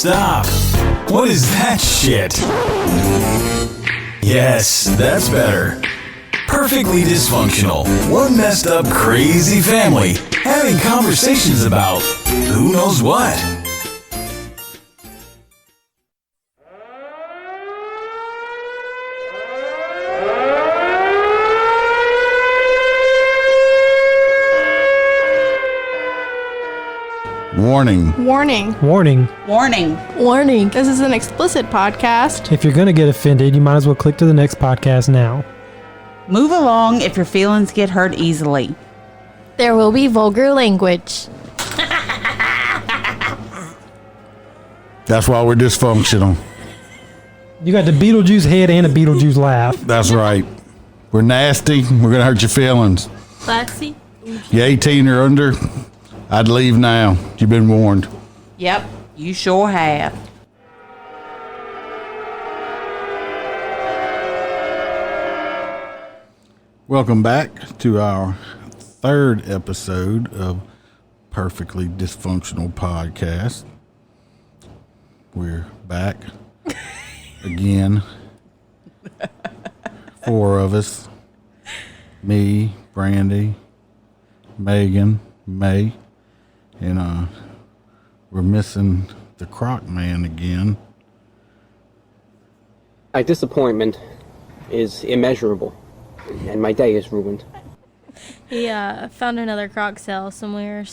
Stop. What is that shit? Yes, that's better. Perfectly dysfunctional. One messed up, crazy family having conversations about who knows what. Warning. Warning. Warning. Warning. Warning. This is an explicit podcast. If you're going to get offended, you might as well click to the next podcast now. Move along if your feelings get hurt easily. There will be vulgar language. That's why we're dysfunctional. You got the Beetlejuice head and a Beetlejuice laugh. That's right. We're nasty. We're going to hurt your feelings. Classy. You 18 or under, I'd leave now. You've been warned. Yep, you sure have. Welcome back to our third episode of Perfectly Dysfunctional Podcast. We're back again. 4 of us. Me, Brandy, Megan, May, and we're missing the Croc Man again. My disappointment is immeasurable, and my day is ruined. He found another croc cell somewhere.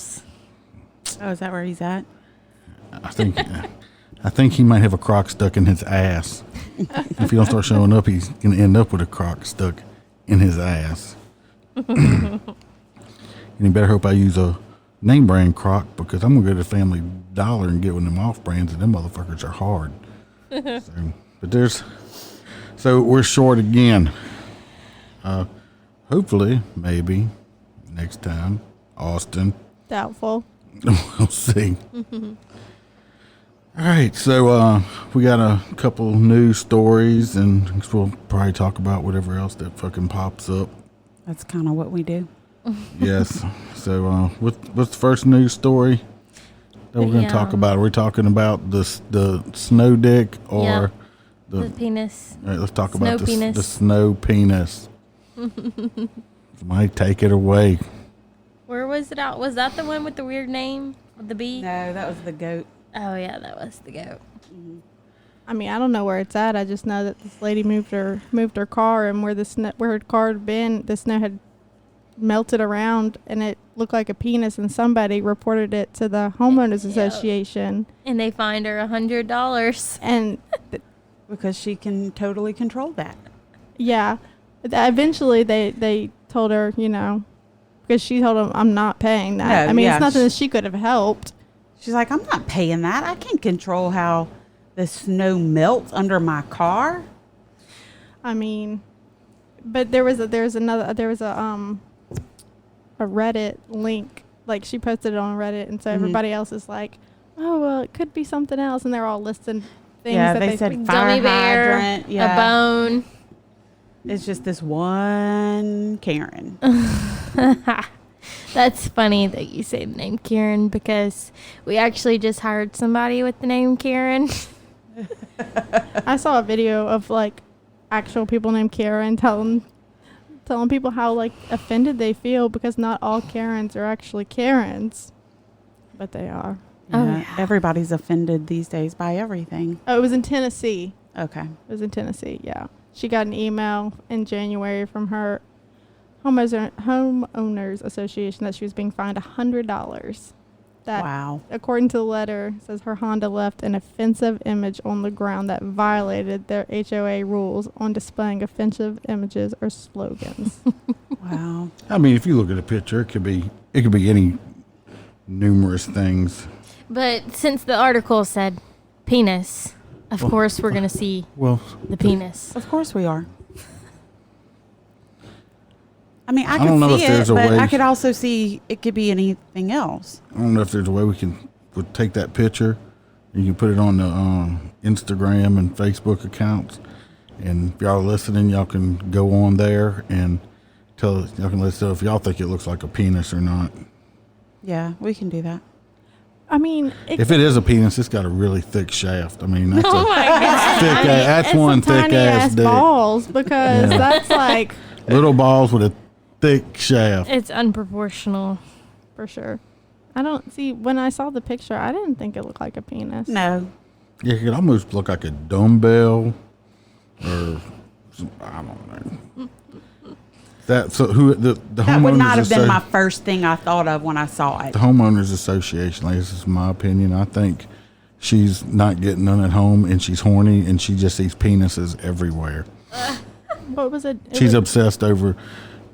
Oh, is that where he's at? I think he might have a croc stuck in his ass. If he don't start showing up, he's gonna end up with a croc stuck in his ass. And you better hope I use a name brand croc, because I'm gonna go to Family Dollar and get one of them off brands, and them motherfuckers are hard. So we're short again. Hopefully, maybe next time, Austin. Doubtful. We'll see. All right, so we got a couple news stories, and we'll probably talk about whatever else that fucking pops up. That's kind of what we do. Yes. So what's the first news story that we're going to talk about? Are we talking about the snow dick or the penis? All right, let's talk about penis. the snow penis. Somebody take it away. Where was it out? Was that the one with the weird name? With the bee? No, that was the goat. Oh, yeah, that was the goat. I mean, I don't know where it's at. I just know that this lady moved her car, and where her car had been, the snow had melted around, and it looked like a penis, and somebody reported it to the homeowners association. And they fined her $100. And Because she can totally control that. yeah, eventually they told her, because she told them, I'm not paying that. No, I mean, yeah, it's nothing that she could have helped. She's like, I'm not paying that. I can't control how the snow melts under my car. I mean, but there was a Reddit link, like she posted it on Reddit, and so everybody else is like, oh well, it could be something else, and they're all listing things that they said think. fire Gummy bear, hydrant, a bone. It's just this one Karen. That's funny that you say the name Karen, because we actually just hired somebody with the name Karen. I saw a video of like actual people named Karen telling people how like offended they feel because not all Karens are actually Karens, but they are. Yeah, everybody's offended these days by everything. Oh, it was in Tennessee. Okay. It was in Tennessee, yeah. She got an email in January from her homeowners association that she was being fined $100. That, wow. according to the letter, says her Honda left an offensive image on the ground that violated their HOA rules on displaying offensive images or slogans. Wow. I mean, if you look at a picture, it could be any numerous things. But since the article said penis, of course we're going to see the penis. Of course we are. I mean, I don't know could see if there's it, a but way- I could also see it could be anything else. I don't know if there's a way we would take that picture, and you can put it on the Instagram and Facebook accounts, and if y'all are listening, y'all can go on there and y'all can let us know if y'all think it looks like a penis or not. Yeah, we can do that. I mean, If it is a penis, it's got a really thick shaft. I mean, that's Oh my god. thick. That's it's one some thick tiny ass dick. balls because Yeah. that's like Little balls with a thick shaft. It's unproportional. for sure. I don't see when I saw the picture. I didn't think it looked like a penis. No. Yeah, it could almost look like a dumbbell, or I don't know. That so who the That would not homeowners have been my associ- first thing I thought of when I saw it. the homeowners association. Like, this is my opinion. I think she's not getting none at home, and she's horny, and she just sees penises everywhere. What was it? She's obsessed over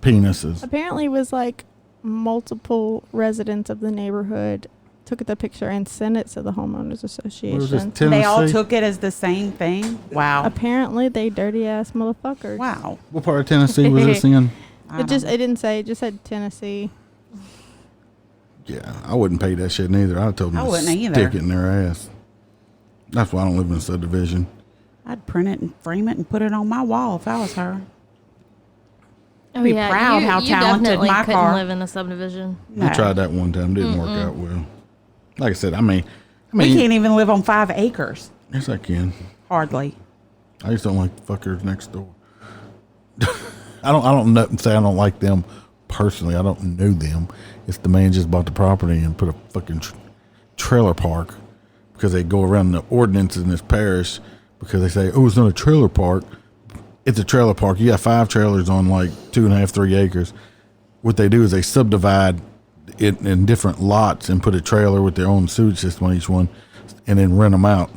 penises. Apparently, it was like multiple residents of the neighborhood took the picture and sent it to the homeowners association. What was this, They all Tennessee? took it as the same thing. Wow. Apparently, they dirty ass motherfuckers. Wow. What part of Tennessee was this in? It didn't say. It just said Tennessee. Yeah, I wouldn't pay that shit neither. I'd told them I to wouldn't either. stick it in their ass. That's why I don't live in a subdivision. I'd print it and frame it and put it on my wall if I was her. Oh, Be proud how you talented definitely my couldn't car- live in a subdivision. No. I tried that one time. Didn't work out well. Like I said, I mean, We can't even live on 5 acres. yes, I can. Hardly. I just don't like the fuckers next door. I don't say I don't like them personally. I don't know them. It's the man just bought the property and put a fucking trailer park because they go around the ordinances in this parish because they say, oh, it's not a trailer park. It's a trailer park. You got 5 trailers on like 2.5, 3 acres. What they do is they subdivide it in different lots and put a trailer with their own sewage system on each one and then rent them out.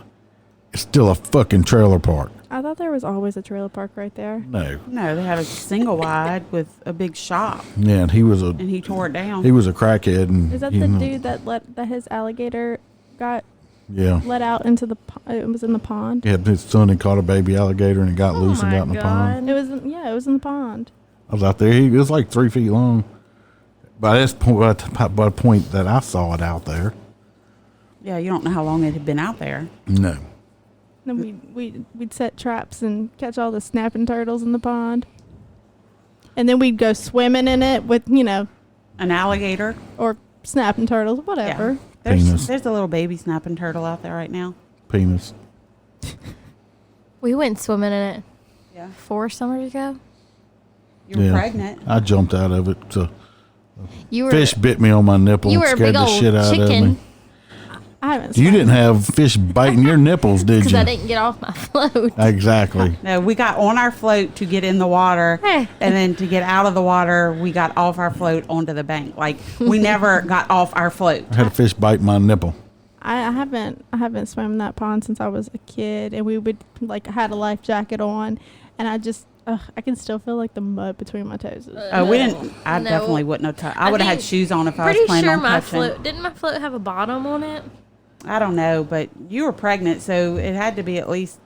It's still a fucking trailer park. I thought there was always a trailer park right there. No. No, they had a single wide with a big shop, Yeah, and he was and he tore it down. a crackhead. And Is that you the know, dude that his alligator got Yeah. let out into the? It was in the pond. Yeah, his son had caught a baby alligator and it got loose and got in the pond. It was it was in the pond. I was out there. It was like 3 feet long. By the point that I saw it out there. Yeah, you don't know how long it had been out there. No. Then we'd set traps and catch all the snapping turtles in the pond. And then we'd go swimming in it with, An alligator. or snapping turtles, whatever. Yeah. Penis. There's a little baby snapping turtle out there right now. Penis. We went swimming in it Yeah. 4 summers ago. You were Yeah. pregnant. I jumped out of it. So You were fish bit me on my nipple you and were a scared big the old shit out of me. chicken I haven't You swum. didn't have fish biting your nipples, did because you? I didn't get off my float. Exactly. No, we got on our float to get in the water, and then to get out of the water, we got off our float onto the bank. Like we never got off our float. I had a fish bite my nipple. I haven't swum in that pond since I was a kid, and we would I had a life jacket on, and I can still feel like the mud between my toes. We didn't. I No. definitely wouldn't have touched. I would have had think- shoes on if I was Pretty planning sure on my touching. float didn't my float have a bottom on it? I don't know, but you were pregnant, so it had to be at least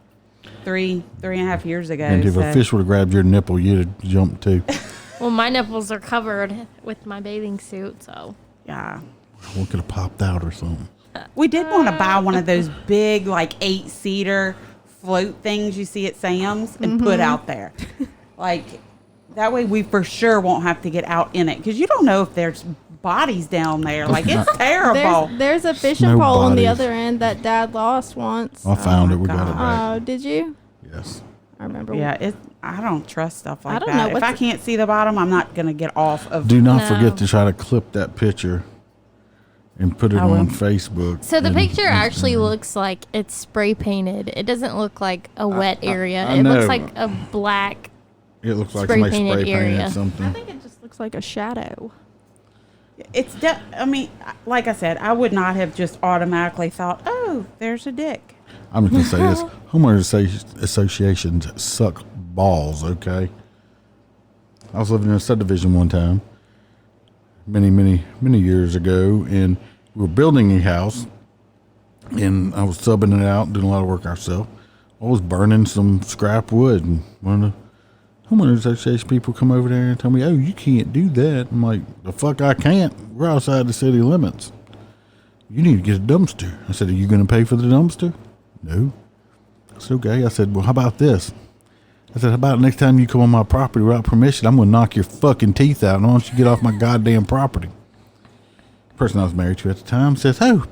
3.5 years ago. And if so. a fish would have grabbed your nipple, you'd have jumped too. Well, my nipples are covered with my bathing suit, so Yeah. One could have popped out or something. We did want to buy one of those big, like 8-seater float things you see at Sam's and put out there. Like, that way we for sure won't have to get out in it. Because you don't know if there's bodies down there. Like, it's terrible. There's a fishing No pole on the bodies. other end that Dad lost once. I found my it. We got it God. back. Oh, did you? Yes. I remember. Yeah, I don't trust stuff like I don't that. know If I what's- can't see the bottom, I'm not going to get off of. Do not No. forget to try to clip that picture and put it I will. on Facebook. So the and picture actually Instagram. looks like it's spray painted. It doesn't look like a wet area. I It looks know. like a black. It looks like spray somebody painted spray painted area. I something. think it just looks like a shadow. It's I mean, like I said, I would not have just automatically thought, oh, there's a dick. I'm just gonna say this: homeowners associations suck balls. Okay. I was living in a subdivision one time, many years ago, and we were building a house, and I was subbing it out, doing a lot of work ourselves. I was burning some scrap wood, and one of the homeowners association people come over there and tell me, "Oh, you can't do that." I'm like, "The fuck, I can't. We're outside the city limits. You need to get a dumpster." I said, "Are you going to pay for the dumpster?" No. I said, "Okay." I said, "Well, how about this?" I said, "How about next time you come on my property without permission, I'm going to knock your fucking teeth out. And why don't you get off my goddamn property?" The person I was married to at the time says, "Oh,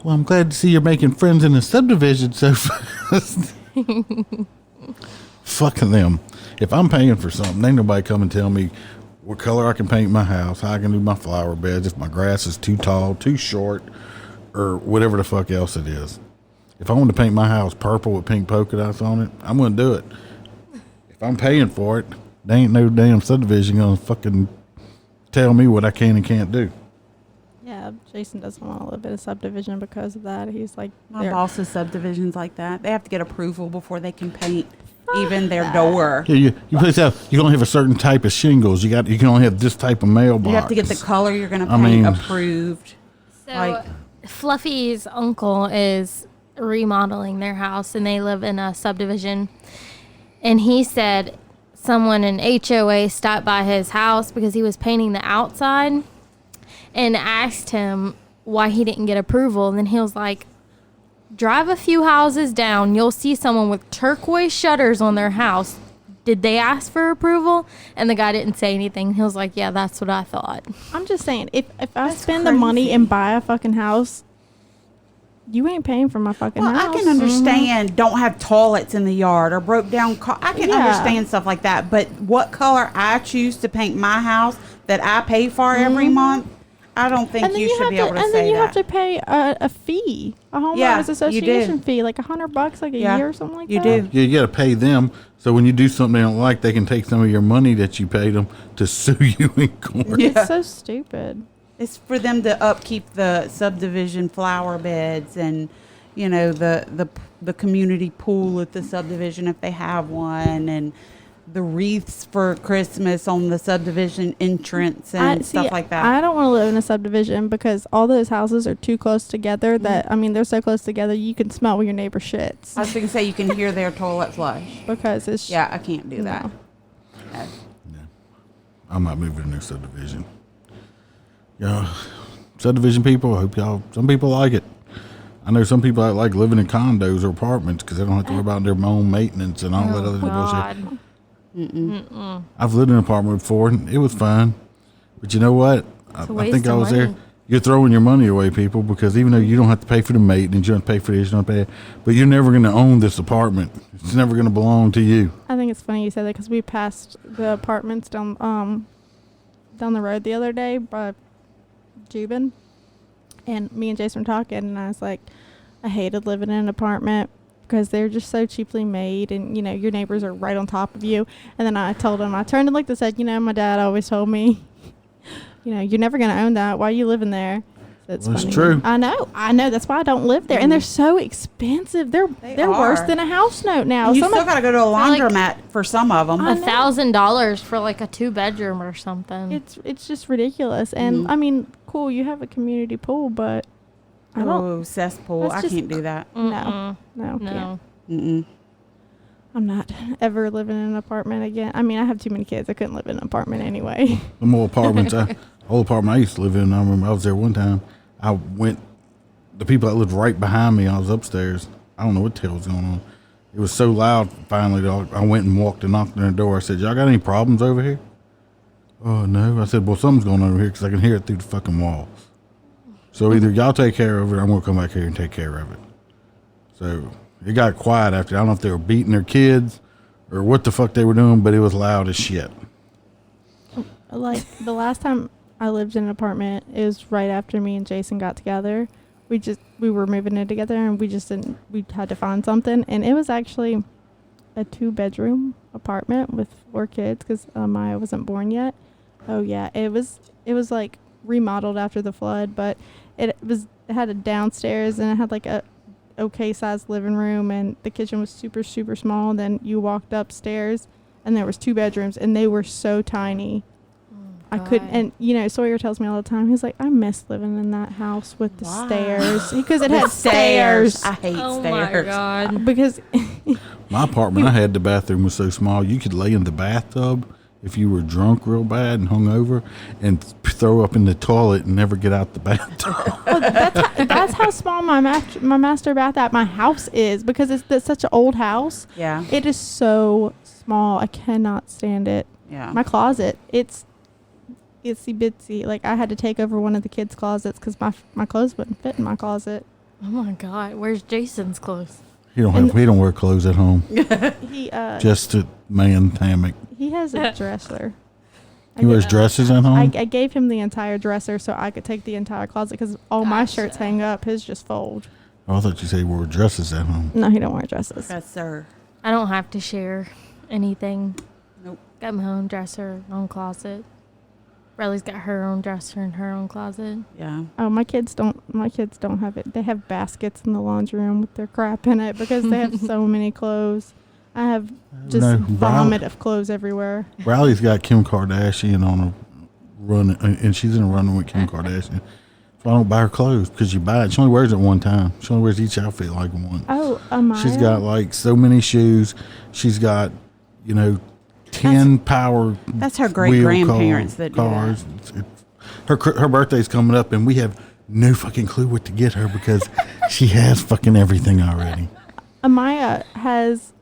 Well, I'm glad to see you're making friends in the subdivision so fast. Fucking them. If I'm paying for something, ain't nobody come and tell me what color I can paint my house, how I can do my flower beds, if my grass is too tall, too short, or whatever the fuck else it is. If I want to paint my house purple with pink polka dots on it, I'm going to do it. If I'm paying for it, there ain't no damn subdivision going to fucking tell me what I can and can't do. Yeah, Jason doesn't want to live in a subdivision because of that. He's like, My boss's subdivisions like that. They have to get approval before they can paint even their door. Yeah, you place out. You can only have a certain type of shingles. You can only have this type of mailbox. You have to get the color you're going to paint approved. So Like- Fluffy's uncle is remodeling their house, and they live in a subdivision. And he said someone in HOA stopped by his house because he was painting the outside and asked him why he didn't get approval. And then he was like, drive a few houses down, you'll see someone with turquoise shutters on their house. Did they ask for approval? And the guy didn't say anything. He was like, yeah, that's what I thought. I'm just saying, if I That's spend the money crazy. and buy a fucking house, you ain't paying for my fucking Well, house. I can understand don't have toilets in the yard or broke down I can Yeah. understand stuff like that. But what color I choose to paint my house that I pay for every month, I don't think you should be able to and say then you that. have to pay a fee, a homeowners Yeah, you do. association fee, like $100 like a year or something like you that. do. You got to pay them. So when you do something they don't like, they can take some of your money that you paid them to sue you in court. Yeah. It's so stupid. It's for them to upkeep the subdivision flower beds and, you know, the community pool at the subdivision if they have one, and the wreaths for Christmas on the subdivision entrance and stuff like that. I don't want to live in a subdivision because all those houses are too close together that, I mean, they're so close together you can smell when your neighbor shits. I was going to say you can hear their toilet flush. Because it's... Yeah, I can't do that. No. I might move to a new subdivision. Yeah, subdivision people, I hope y'all, some people like it. I know some people that like living in condos or apartments because they don't have to worry about their own maintenance and all that other bullshit. I've lived in an apartment before, and it was fine. But you know what? I a waste think I of was money. there. You're throwing your money away, people, because even though you don't have to pay for the maintenance, you don't have to pay for this, you don't have to pay, but you're never going to own this apartment. It's never going to belong to you. I think it's funny you said that because we passed the apartments down the road the other day by Jubin, and me and Jason were talking, and I was like, I hated living in an apartment because they're just so cheaply made, and you know your neighbors are right on top of you. And then I told him, I turned and looked and said, you know, my dad always told me, you know, you're never going to own that. Why are you living there? So it's Well, it's funny. true. I know. That's why I don't live there, and they're so expensive. They're worse are. than a house note now. And you Some still of- got to go to a like- laundromat for some of them. I know. $1,000 for like a 2-bedroom or something. It's just ridiculous. And I mean, cool, you have a community pool, but I don't. Oh, cesspool. That's I just- can't do that. No, no. can't. Mm-mm. I'm not ever living in an apartment again. I mean, I have too many kids. I couldn't live in an apartment anyway. The old apartments, old apartment I used to live in, I remember I was there one time. The people that lived right behind me, I was upstairs. I don't know what the hell was going on. It was so loud, finally, I went and walked and knocked on their door. I said, y'all got any problems over here? Oh, no. I said, well, something's going on over here because I can hear it through the fucking walls. So either y'all take care of it or I'm going to come back here and take care of it. So it got quiet after. I don't know if they were beating their kids or what the fuck they were doing, but it was loud as shit. Like the last time I lived in an apartment, it was right after me and Jason got together. We were moving in together, and we had to find something, and it was actually a 2-bedroom apartment with 4 kids because Maya wasn't born yet. Oh yeah, it was like remodeled after the flood, but it had a downstairs, and it had like a okay sized living room, and the kitchen was super super small. And then you walked upstairs, and there was 2 bedrooms, and they were so tiny. I couldn't, and you know, Sawyer tells me all the time, he's like, I miss living in that house with the stairs because it had stairs. I hate Oh stairs. my God. Because My apartment I had, the bathroom was so small you could lay in the bathtub if you were drunk real bad and hungover and throw up in the toilet and never get out the bathtub. well, that's how small my master bath at my house is because it's such an old house. Yeah. It is so small. I cannot stand it. Yeah. My closet, it's itsy bitsy. Like I had to take over one of the kids' closets because my clothes wouldn't fit in my closet. Oh my God, where's Jason's clothes? He don't wear clothes at home. He Just a man's hammock. he has a dresser. He wears dresses at home. I gave him the entire dresser so I could take the entire closet because all my shirts hang up. His just fold. Oh, I thought you said he wore dresses at home. No, he don't wear dresses. Yes, sir. I don't have to share anything. Nope. Got my own dresser, own closet. Riley's got her own dresser and her own closet. Yeah. Oh, my kids don't have it. They have baskets in the laundry room with their crap in it because they have so many clothes. I have just vomit of clothes everywhere. Riley's got Kim Kardashian on a run, and she's in a run with Kim Kardashian. So I don't buy her clothes because you buy it. She only wears it one time. She only wears each outfit like once. Oh, Amaya. She's got like so many shoes. She's got, 10 power. That's her great grandparents that do cars. Her birthday's coming up, and we have no fucking clue what to get her because she has fucking everything already. Amaya has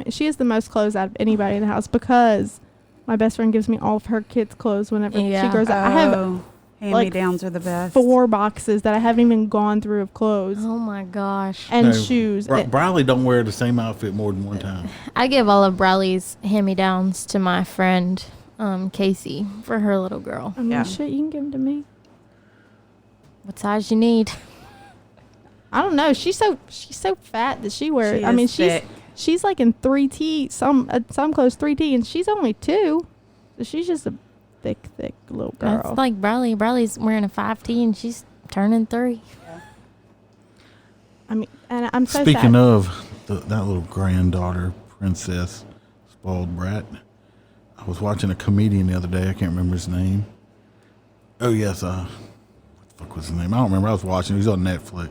she has the most clothes out of anybody in the house because my best friend gives me all of her kids' clothes whenever she grows up. I have hand-me-downs are the best. 4 boxes that I haven't even gone through of clothes. Oh my gosh. And shoes. Briley don't wear the same outfit more than one time. I give all of Briley's hand-me-downs to my friend Casey for her little girl. I mean, shit, you can give them to me. What size you need? I don't know. She's so fat that she wears. She is thick. She's like in 3T. Some clothes 3T, and she's only 2. So she's just a thick little girl. That's like Briley. Briley's wearing a 5T and she's turning 3. Yeah. I mean, and I'm so Speaking sad. of that little granddaughter, princess, spoiled brat, I was watching a comedian the other day. I can't remember his name. Oh, yes. What the fuck was his name? I don't remember. I was watching. He was on Netflix.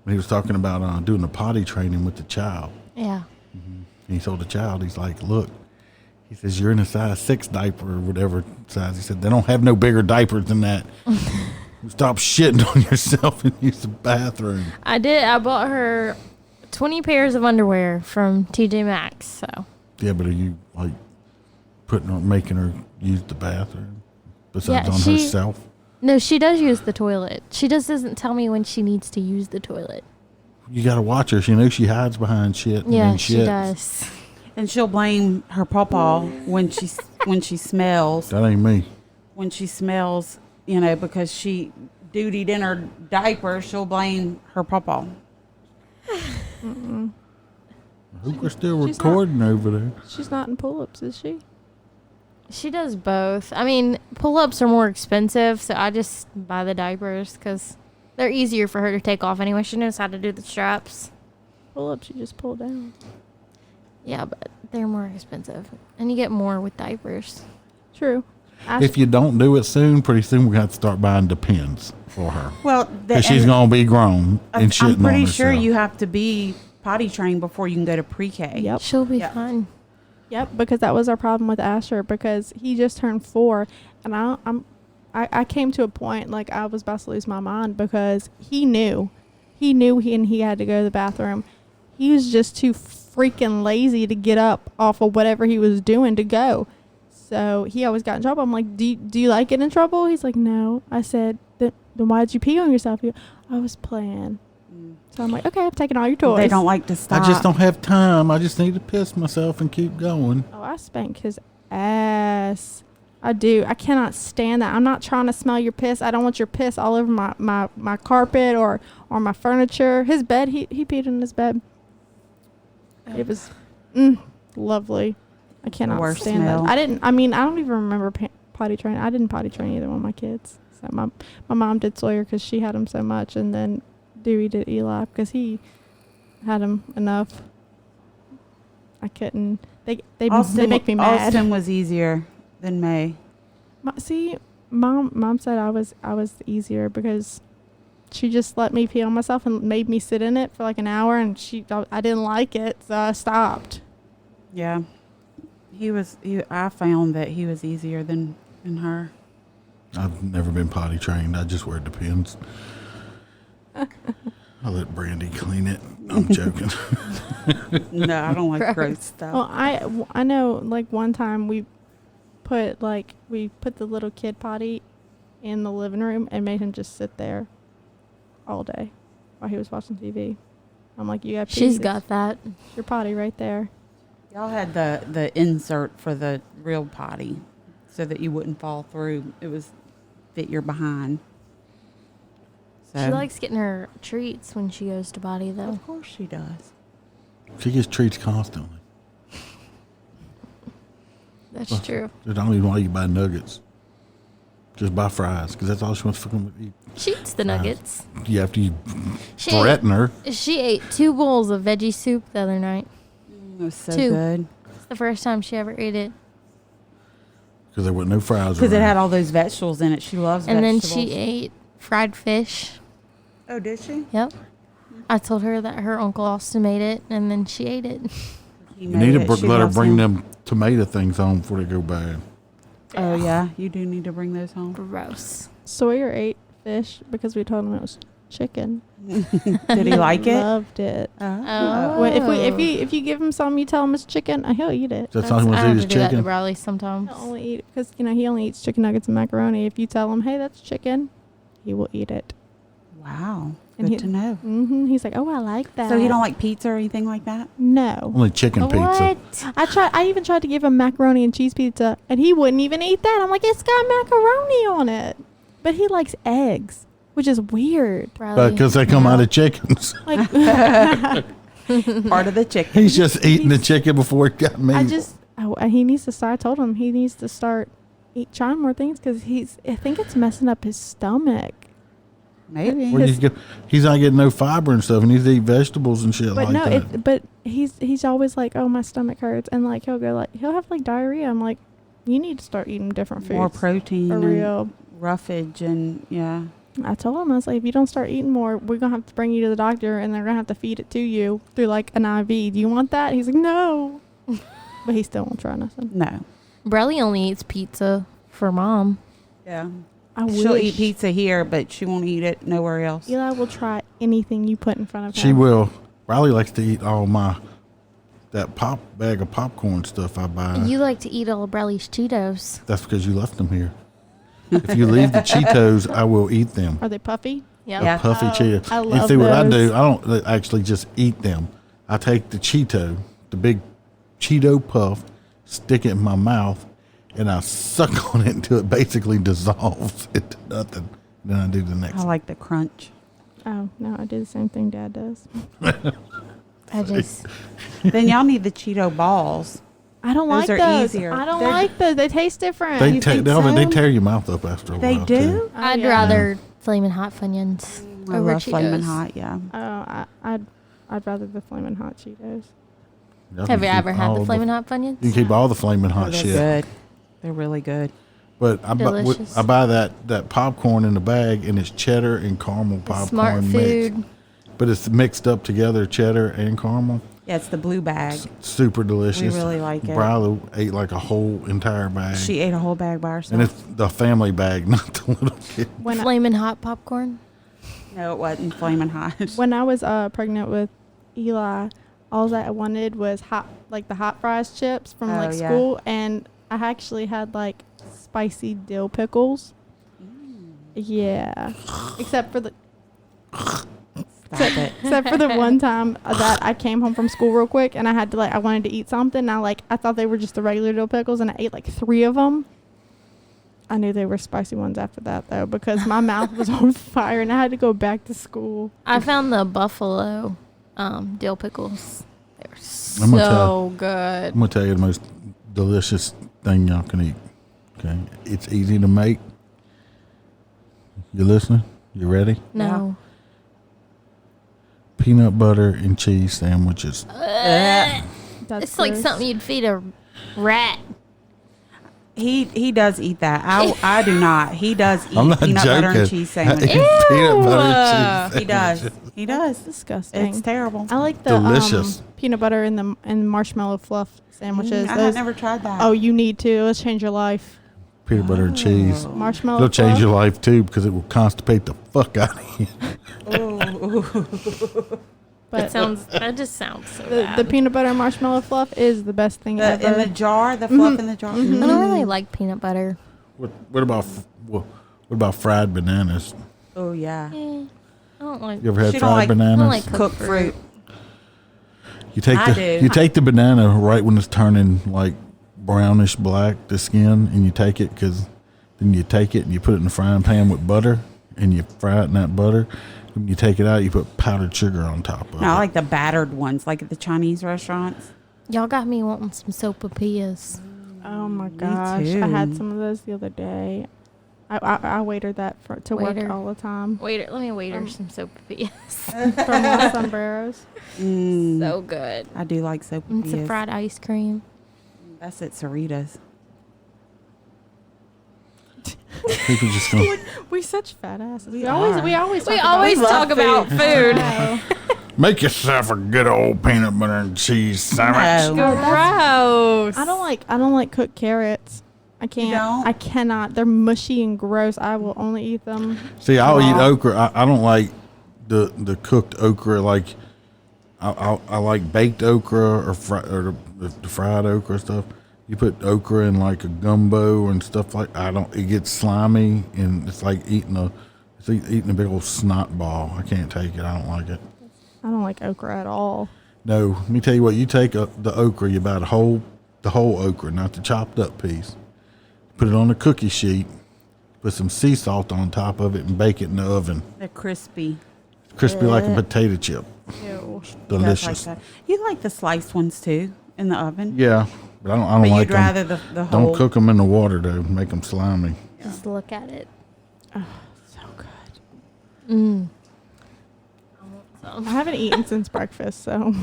But he was talking about doing the potty training with the child. Yeah. And he told the child, he's like, look, he says, you're in a size 6 diaper or whatever size. He said, they don't have no bigger diapers than that. Stop shitting on yourself and use the bathroom. I did. I bought her 20 pairs of underwear from TJ Maxx. So. Yeah, but are you like making her use the bathroom besides Yeah, on herself? No, she does use the toilet. She just doesn't tell me when she needs to use the toilet. You got to watch her. She knows she hides behind shit. Yeah, and she does. And she'll blame her pawpaw when she smells. That ain't me. When she smells, because she dutied in her diaper, she'll blame her pawpaw. Mm-mm. I hope we're still recording over there. She's not in pull-ups, is she? She does both. I mean, pull-ups are more expensive, so I just buy the diapers because they're easier for her to take off anyway. She knows how to do the straps. Pull-ups, you just pull down. Yeah, but they're more expensive. And you get more with diapers. True. If you don't do it soon, pretty soon we're going to have to start buying Depends for her. Well, because she's going to be grown and shitting on herself. I'm pretty sure you have to be potty trained before you can go to pre-K. Yep. She'll be fine. Yep, because that was our problem with Asher because he just turned 4, and I came to a point like I was about to lose my mind because he knew he had to go to the bathroom. He was just too freaking lazy to get up off of whatever he was doing to go. So he always got in trouble. I'm like, do you like getting in trouble? He's like, no. I said, then why'd you pee on yourself? I was playing. So I'm like, okay, I'm taking all your toys. They don't like to stop. I just don't have time. I just need to piss myself and keep going. Oh, I spank his ass. I do. I cannot stand that. I'm not trying to smell your piss. I don't want your piss all over my carpet or my furniture. His bed, he peed in his bed. It was lovely. I cannot stand smell. that. I don't even remember potty training. I didn't potty train either one of my kids. So my mom did Sawyer because she had him so much, and then Dewey did Eli because he had him enough. I couldn't. They make me mad. Austin was easier than May. Mom said I was easier because she just let me pee on myself and made me sit in it for like an hour, and I didn't like it, so I stopped. Yeah, I found that he was easier than her. I've never been potty trained. I just wear Depends. I let Brandy clean it. I'm joking. No, I don't like gross stuff. Well, I know like one time we put the little kid potty in the living room and made him just sit there all day while he was watching TV. I'm like, you got pee. She's got that. Your potty right there. Y'all had the insert for the real potty so that you wouldn't fall through. It was fit your behind. So. She likes getting her treats when she goes to potty, though. Of course she does. She gets treats constantly. That's true. I don't even want you to buy nuggets. Just buy fries, because that's all she wants to fucking eat. She eats the nuggets. You have to She threaten her. She ate 2 bowls of veggie soup the other night. It was so 2. good. It's the first time she ever ate it. Because there were no fries. Because it around. had all those vegetables in it. She loves And then vegetables. she ate fried fish. Oh, did she? Yep. I told her that her Uncle Austin made it, and then she ate it. He You made need to it. She let her loves bring him. them tomato things home before they go bad. Oh, yeah. You do need to bring those home. Gross. Sawyer ate fish because we told him it was chicken. Did he like it? Loved it. Oh. Well, if you give him some, you tell him it's chicken, he'll eat it. That's all he I wants to have eat to is do that to chicken. Bradley sometimes. He'll only eat it because he only eats chicken nuggets and macaroni. If you tell him, hey, that's chicken, he will eat it. Wow. And Good to know. He's like, oh, I like that. So he don't like pizza or anything like that? No. Only chicken pizza. What? I even tried to give him macaroni and cheese pizza, and he wouldn't even eat that. I'm like, it's got macaroni on it, but he likes eggs, which is weird. Bradley. Because they come out of chickens. Like, Part of the chicken. He's just eating the chicken before it got meat. he needs to start. I told him he needs to start trying more things because I think it's messing up his stomach. Maybe. Well, he's not getting no fiber and stuff, and he's eating vegetables and shit But like no, that. but he's always like, oh, my stomach hurts, and like he'll have like diarrhea. I'm like, you need to start eating different foods. More protein For and real. roughage and, yeah. I told him, I was like, if you don't start eating more, we're going to have to bring you to the doctor, and they're going to have to feed it to you through like an IV. Do you want that? He's like, no. But he still won't try nothing. No. Bradley only eats pizza for Mom. Yeah. wish She'll eat pizza here, but she won't eat it nowhere else. Eli will try anything you put in front of him. She will. Riley likes to eat all that bag of popcorn stuff I buy. You like to eat all of Bradley's Cheetos. That's because you left them here. If you leave the Cheetos, I will eat them. Are they puffy? Yep. Yeah. Puffy Cheetos. I And love see what I those. do? I don't actually just eat them. I take the Cheeto, the big Cheeto puff, stick it in my mouth, and I suck on it until it basically dissolves into nothing. Then I do the next I one. like the crunch. Oh, no, I do the same thing Dad does. I just Then y'all need the Cheeto balls. I don't Those like are those. easier. I don't They're- like those. They taste different. They, You think they so? tear your mouth up after a They while. do? Too. Oh, I'd yeah. rather Flamin' Hot Funyuns I over love Cheetos. Flamin' Hot, yeah. Oh, I'd rather the Flamin' Hot Cheetos. Y'all Have can you keep ever had all the Flamin' Hot Funyuns? You can keep all the flaming hot They're shit. good. They're really good. But Delicious. I buy that popcorn in the bag, and it's cheddar and caramel popcorn Smart mixed. food. But it's mixed up together, cheddar and caramel. Yeah, it's the blue bag. Super delicious. We really like it. Briley ate like a whole entire bag. She ate a whole bag by herself. And it's the family bag, not the little kid. Flamin' Hot popcorn. No, it wasn't Flamin' Hot. When I was pregnant with Eli, all that I wanted was the hot fries chips from Oh, yeah. school, and I actually had like spicy dill pickles. Yeah, except for the Stop it. except for the one time that I came home from school real quick, and I had to I wanted to eat something. And I thought they were just the regular dill pickles, and I ate like 3 of them. I knew they were spicy ones after that though, because my mouth was on fire, and I had to go back to school. I found the buffalo dill pickles. They were I'm gonna so good. I'm going to tell you the most delicious thing y'all can eat. Okay? It's easy to make. You listening? You ready? No. Peanut butter and cheese sandwiches. That's It's like gross. something you'd feed a rat. He does eat that. I do not. He does eat I'm not peanut joking. butter and cheese I sandwiches. eat peanut butter and cheese He does. sandwiches. He does. That's disgusting. It's terrible. I like the Delicious. peanut butter and the marshmallow fluff sandwiches. I Those- have never tried that. Oh, you need to. Let's change your life. Peanut butter and cheese. Marshmallow. It'll change fluff. your life too because it will constipate the fuck out of you. But That just sounds so the bad. peanut butter marshmallow fluff is the best thing ever. In the jar, the fluff in the jar. I don't really like peanut butter. What about fried bananas? Oh yeah. I don't like. You ever had She don't fried like- bananas? I don't like Cooked fruit. You take I the do. you take the banana right when it's turning like brownish black, the skin, and you take it then you take it and you put it in the frying pan with butter and you fry it in that butter. When you take it out, you put powdered sugar on top of No, I it. like the battered ones, like at the Chinese restaurants. Y'all got me wanting some sopapillas. Oh my gosh, I had too. some of those the other day. I waitered that to work Waiter. all the time Let me waiter some sopapillas. from my sombreros. So good. I do like soap. And some fried ice cream. That's at Sarita's. People just gonna, We such fat asses. We are. always talk about food. make yourself a good old peanut butter and cheese sandwich. No. Gross. I don't like cooked carrots. I can't. don't? I cannot. They're mushy and gross. I will only eat them. See, I'll Raw. eat okra. I don't like the cooked okra. Like I like baked okra or the fried okra stuff. You put okra in like a gumbo and stuff like. It gets slimy and it's like eating a big old snot ball. I can't take it. I don't like it. I don't like okra at all. No, let me tell you what. You take the okra. You buy the whole okra, not the chopped up piece. Put it on a cookie sheet. Put some sea salt on top of it and bake it in the oven. They're crispy. Crispy like a potato chip. Ew. Delicious. Like that. You like the sliced ones too in the oven? Yeah, but I don't But like you'd them. rather the whole. Don't cook them in the water though. Make them slimy. Just look at it. So good. I haven't eaten since breakfast, so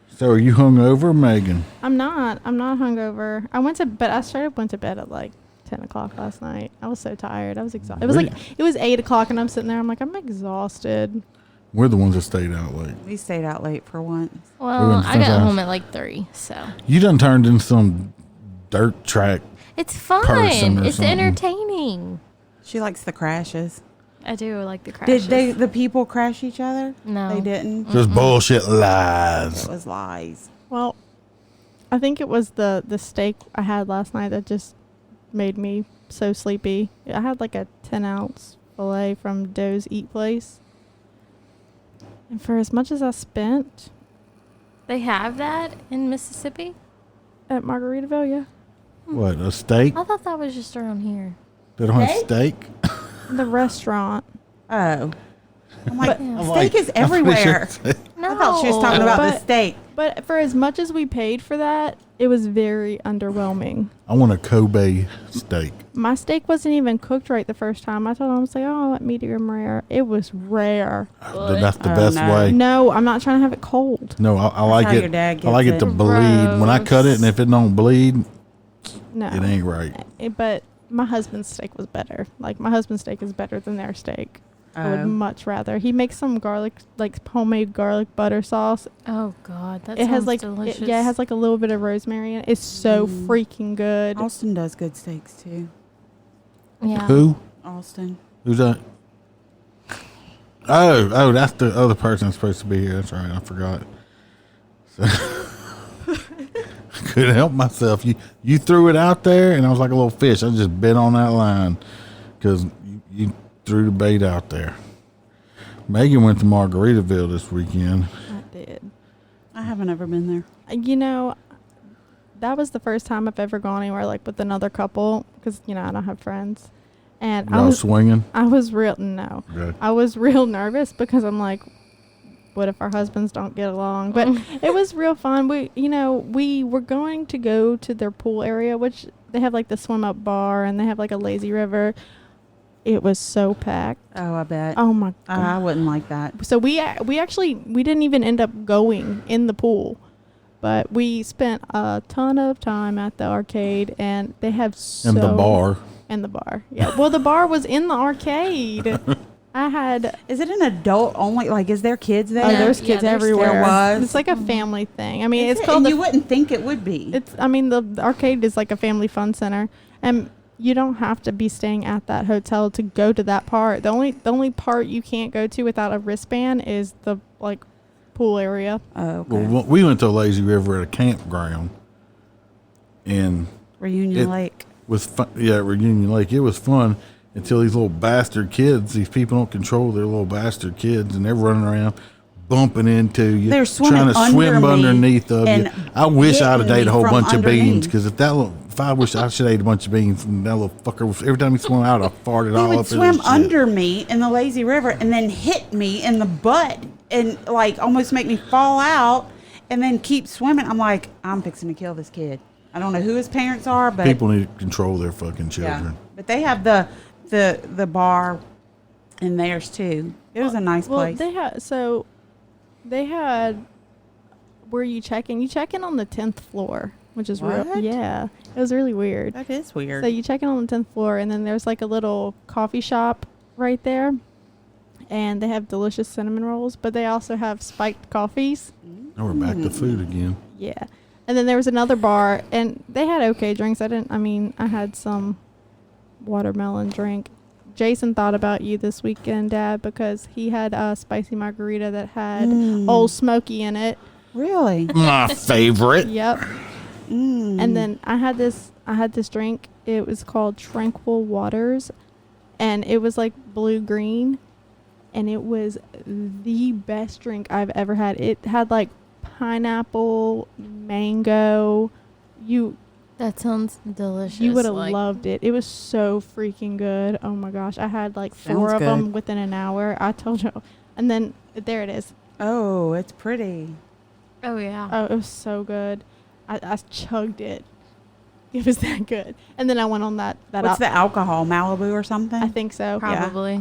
So are you hungover, Megan? I'm not hungover. I went to bed at like 10 o'clock last night. I was so tired. I was exhausted. It was 8 o'clock and I'm sitting there. I'm like, I'm exhausted. We're the ones that stayed out late. We stayed out late for once. Well, went I got sometimes. home at like 3, so You done turned into some dirt track. it's fun. Person or It's something. entertaining. She likes the crashes. I do like the crashes. Did the people crash each other? No. They didn't. Just bullshit lies. It was lies. Well, I think it was the steak I had last night that just made me so sleepy. I had like a 10-ounce filet from Doe's Eat Place. And for as much as I spent They have that in Mississippi? at Margaritaville, yeah, What, a steak? I thought that was just around here. They don't have steak? the restaurant. Oh. I'm like, Yeah. steak is everywhere. No. I thought she was talking about the But- steak. But for as much as we paid for that, it was very underwhelming. I want a Kobe steak. My steak wasn't even cooked right the first time. I told him, I was like, oh, I want medium rare. It was rare. That's the Oh, best no. way. No, I'm not trying to have it cold. No, I like how it. your dad I like gets it to it. bleed. When I cut it, and if it don't bleed, No. it ain't right. But my husband's steak was better. Like, my husband's steak is better than their steak. I would Oh. much rather. He makes some garlic, like homemade garlic butter sauce. Oh God, that It has sounds like, delicious. it has like a little bit of rosemary in it. It's so freaking good. Austin does good steaks too. yeah. Who? Austin. Who's that? Oh, that's the other person that's supposed to be here. That's right. I forgot. So, I couldn't help myself. You threw it out there, and I was like a little fish. I just bit on that line because you threw the bait out there. Megan went to Margaritaville this weekend. I did. I haven't ever been there. You know, that was the first time I've ever gone anywhere like with another couple because, you know, I don't have friends. And Y'all swinging? I was real nervous because I'm like, what if our husbands don't get along? But it was real fun. We were going to go to their pool area, which they have like the swim up bar and they have like a lazy river. It was so packed. Oh, I bet. Oh my I God. wouldn't like that. So we didn't even end up going in the pool, but we spent a ton of time at the arcade and they have In the bar. And the bar. Yeah. Well, the bar was in the arcade. Is it an adult only? Like, is there kids there? Oh, there's Yeah, kids there's- everywhere. There was? It's like a family thing. I mean, Is it's it? called And the. you wouldn't think it would be. The arcade is like a family fun center, and you don't have to be staying at that hotel to go to that part. The only part you can't go to without a wristband is the like pool area. Oh, okay. Well, we went to a lazy river at a campground, and Reunion Lake. was fun. Yeah, at Reunion Lake. It was fun until these little bastard kids. These people don't control their little bastard kids, and they're running around bumping into you. They're swimming trying to swim under me underneath of you. and I wish I'd have hitting ate a me whole from bunch of beans underneath. because if I wish I should have ate a bunch of beans from that little fucker. Every time he swam out, I farted He all would up in swim his shit. under me in the lazy river and then hit me in the butt and like almost make me fall out and then keep swimming. I'm like, I'm fixing to kill this kid. I don't know who his parents are, but People need to control their fucking yeah. children. But they have the bar in theirs too. It was a nice Well, place. they had where you check in. You check in on the 10th floor, which is real. What? Yeah, it was really weird. That is weird. So you check in on the 10th floor, and then there's like a little coffee shop right there, and they have delicious cinnamon rolls, but they also have spiked coffees. Now we're back to food again. Yeah. And then there was another bar, and they had okay drinks. I had some watermelon drink. Jason thought about you this weekend, Dad, because he had a spicy margarita that had Old Smoky in it. Really? My favorite. Yep. And then I had this drink. It was called Tranquil Waters, and it was like blue-green, and it was the best drink I've ever had. It had like pineapple, mango. That sounds delicious. You would have loved it. It was so freaking good. Oh my gosh. I had like four Sounds of them good. within an hour. I told you. And then there it is. Oh, it's pretty. Oh yeah. Oh, it was so good. I chugged it. It was that good. And then I went on that What's the alcohol? Malibu or something? I think so. Probably.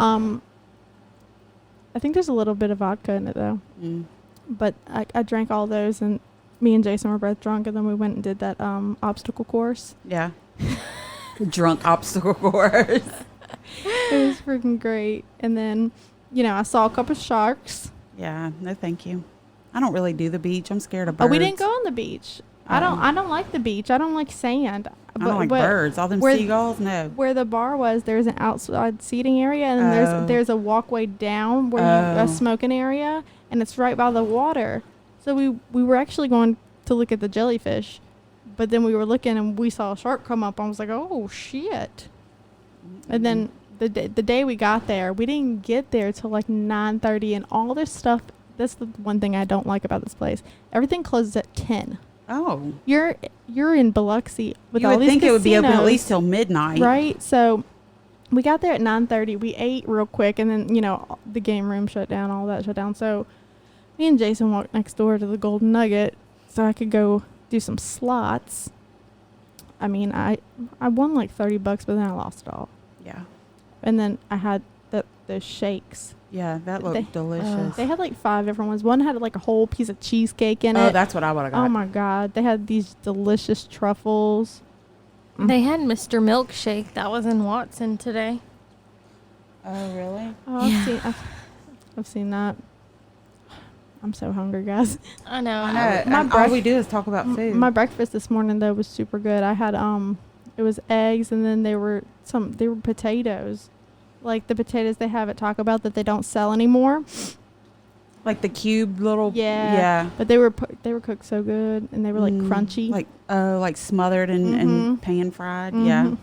I think there's a little bit of vodka in it though. Mm. But I drank all those, and me and Jason were both drunk, and then we went and did that obstacle course. Yeah. Drunk obstacle course. It was freaking great. And then, I saw a couple sharks. Yeah, no thank you. I don't really do the beach. I'm scared of birds. Oh, we didn't go on the beach. I don't like the beach. I don't like sand. I don't like birds. All them where- seagulls, no. Where the bar was, there's an outside seating area, and there's a walkway down where a smoking area, and it's right by the water. So we were actually going to look at the jellyfish, but then we were looking and we saw a shark come up. I was like, oh shit! And then the day we got there, we didn't get there till like 9:30, and all this stuff. That's the one thing I don't like about this place. Everything closes at 10. Oh. You're in Biloxi with You all would these think it would be open at casinos, least till midnight. right? So we got there at 9:30. We ate real quick, and then the game room shut down, all that shut down. So me and Jason walked next door to the Golden Nugget so I could go do some slots. I mean, I won like $30, but then I lost it all. Yeah. And then I had the shakes. Yeah, that looked delicious. They had like 5 different ones. One had like a whole piece of cheesecake in it. Oh, that's what I would have got. Oh my God. They had these delicious truffles. They had Mr. Milkshake. That was in Watson today. Oh, really? Oh, Yeah. I've seen that. I'm so hungry, guys. I know. I know. My And breath- all we do is talk about food. My breakfast this morning though was super good. I had it was eggs, and then they were potatoes. Like the potatoes they have at Taco Bell that they don't sell anymore. Like the cube little. Yeah. Yeah. But they were cooked so good, and they were like crunchy. Like smothered and pan fried. Yeah. Mhm.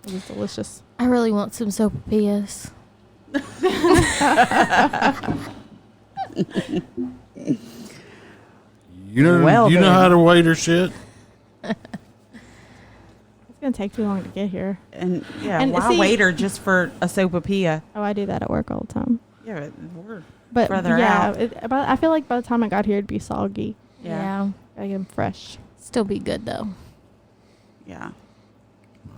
It was delicious. I really want some sopapillas. You know Well, how to wait or shit? It's gonna take too long to get here. And yeah, And why see- wait her just for a sopapilla? Oh, I do that at work all the time. Yeah, but we're But further yeah, out. I feel like by the time I got here, it'd be soggy. Yeah. Gotta get them fresh. Still be good though. Yeah.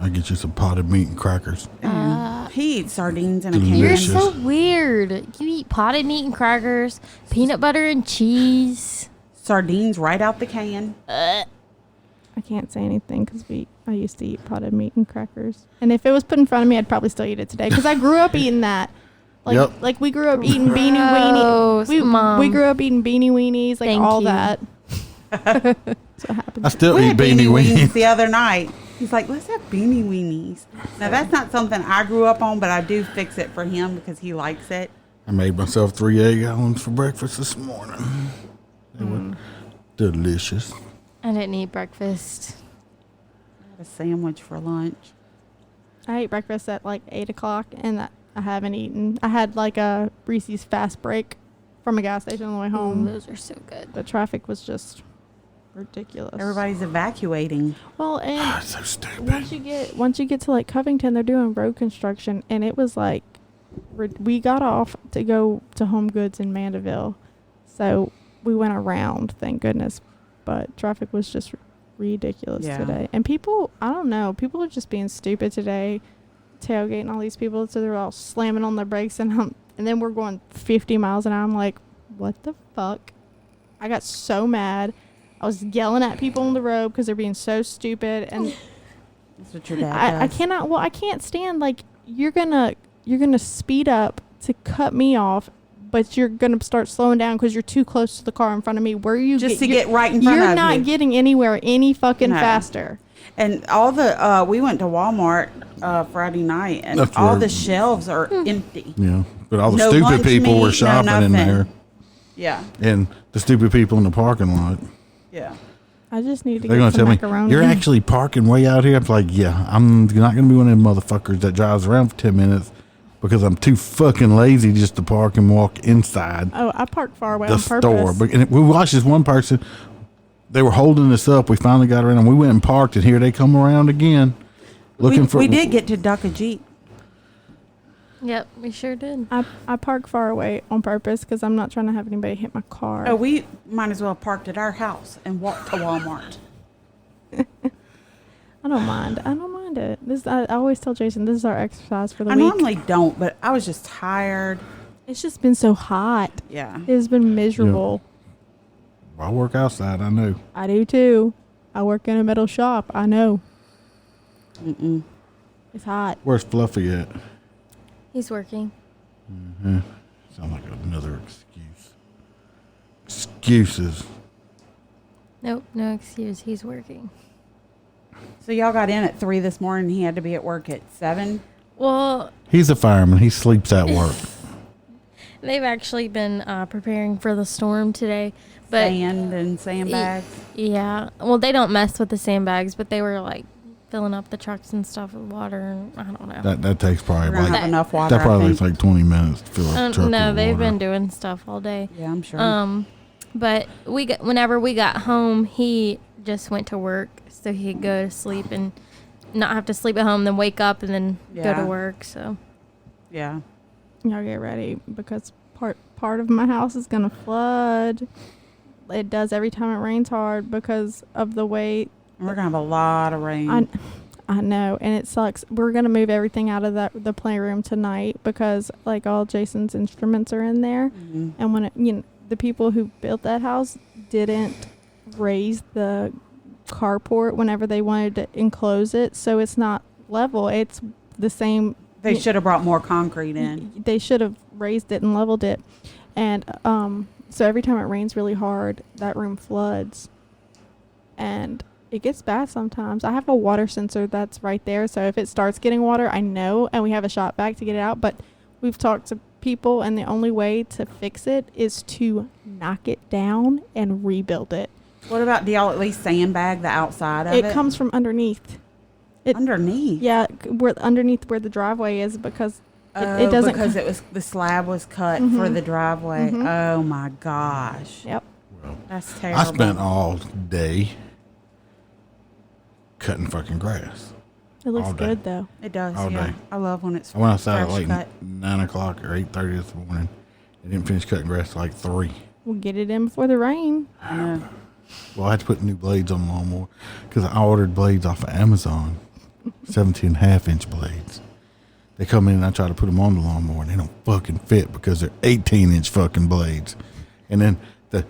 I get you some potted meat and crackers. He eats sardines in a can. You're Delicious. so weird. You eat potted meat and crackers, peanut butter and cheese. Sardines right out the can. I can't say anything because I used to eat potted meat and crackers, and if it was put in front of me, I'd probably still eat it today because I grew up eating that. Like, Yep. like we grew up eating beanie Gross, weenies. Mom. We grew up eating beanie weenies, like Thank all you. that. That's what happens. I still We eat had beanie weenies. the other night. He's like, let's have beanie weenies. Now, that's not something I grew up on, but I do fix it for him because he likes it. I made myself 3 egg islands for breakfast this morning. They were delicious. I didn't eat breakfast. I had a sandwich for lunch. I ate breakfast at like 8 o'clock, and I haven't eaten. I had like a Reese's fast break from a gas station on the way home. Those are so good. The traffic was just ridiculous. Everybody's evacuating. Well, and It's so stupid. once you get to like Covington, they're doing road construction, and it was like we got off to go to Home Goods in Mandeville, so we went around, thank goodness, but traffic was just ridiculous today. And people, I don't know, people are just being stupid today, tailgating all these people, so they're all slamming on their brakes, and then we're going 50 miles an hour. I'm like, what the fuck? I got so mad. I was yelling at people on the road because they're being so stupid, and That's what your dad I does. cannot. Well, I can't stand like you're gonna speed up to cut me off, but you're gonna start slowing down because you're too close to the car in front of me. Where you Just to get right in front of you're you. not getting anywhere any fucking No. faster. And all the we went to Walmart Friday night, and That's all where- the shelves are empty. Yeah, but all the No stupid lunch people meat, were no shopping in nothing. there, Yeah, and the stupid people in the parking lot. yeah. I just need to They're get gonna some tell me macaroni. you're actually parking way out here. I'm like, yeah, I'm not gonna be one of them motherfuckers that drives around for 10 minutes because I'm too fucking lazy just to park and walk inside Oh, I parked far away the on store. purpose. But and we watched this one person. They were holding us up. We finally got around, and we went and parked. And here they come around again, looking for. We did get to duck a Jeep. Yep, we sure did. I park far away on purpose because I'm not trying to have anybody hit my car. Oh, we might as well have parked at our house and walked to Walmart. I don't mind. I don't mind it. I always tell Jason this is our exercise for the I week. normally don't, but I was just tired. It's just been so hot. Yeah. It has been miserable. I work outside. I know. I do too. I work in a metal shop. I know. Mm-mm. It's hot. Where's Fluffy at? He's working. Sound like another excuse. Excuses. Nope, no excuse. He's working. So y'all got in at 3 this morning. He had to be at work at 7. Well, He's a fireman. He sleeps at work. they've actually been preparing for the storm today. But Sand and sandbags. yeah, well, they don't mess with the sandbags, but they were like filling up the trucks and stuff with water, and I don't know. That takes probably We're gonna like have enough water. that probably I takes think. like 20 minutes to fill up the truck No, with they've water. been doing stuff all day. Yeah, I'm sure. But whenever we got home, he just went to work so he could go to sleep and not have to sleep at home, then wake up and then go Yeah. to work. So Yeah. Y'all get ready because part of my house is gonna flood. It does every time it rains hard because of the way. And we're going to have a lot of rain. I know, and it sucks. We're gonna move everything out of the playroom tonight because like all Jason's instruments are in there, Mhm. and when the people who built that house didn't raise the carport whenever they wanted to enclose it, so it's not level. It's the same. They should have brought more concrete in. They should have raised it and leveled it, and so every time it rains really hard, that room floods, and it gets bad sometimes. I have a water sensor that's right there, so if it starts getting water, I know, and we have a shot vac to get it out. But we've talked to people, and the only way to fix it is to knock it down and rebuild it. What about, do y'all at least sandbag the outside of it? It comes from underneath. underneath. Yeah, where underneath where the driveway is because it doesn't. because it was the slab was cut for Mhm. the driveway. Mhm. Oh my gosh, Yep. that's terrible. I spent all day cutting fucking grass. It looks all day. good though. It does. all Yeah, day. I love when it's I went outside at fresh like cut. 9 o'clock or 8:30 this morning. I didn't finish cutting grass till like 3. We'll get it in before the rain. I know. Well, I had to put new blades on the lawnmower because I ordered blades off of Amazon, 17.5-inch blades. They come in and I try to put them on the lawnmower and they don't fucking fit because they're 18-inch fucking blades. And then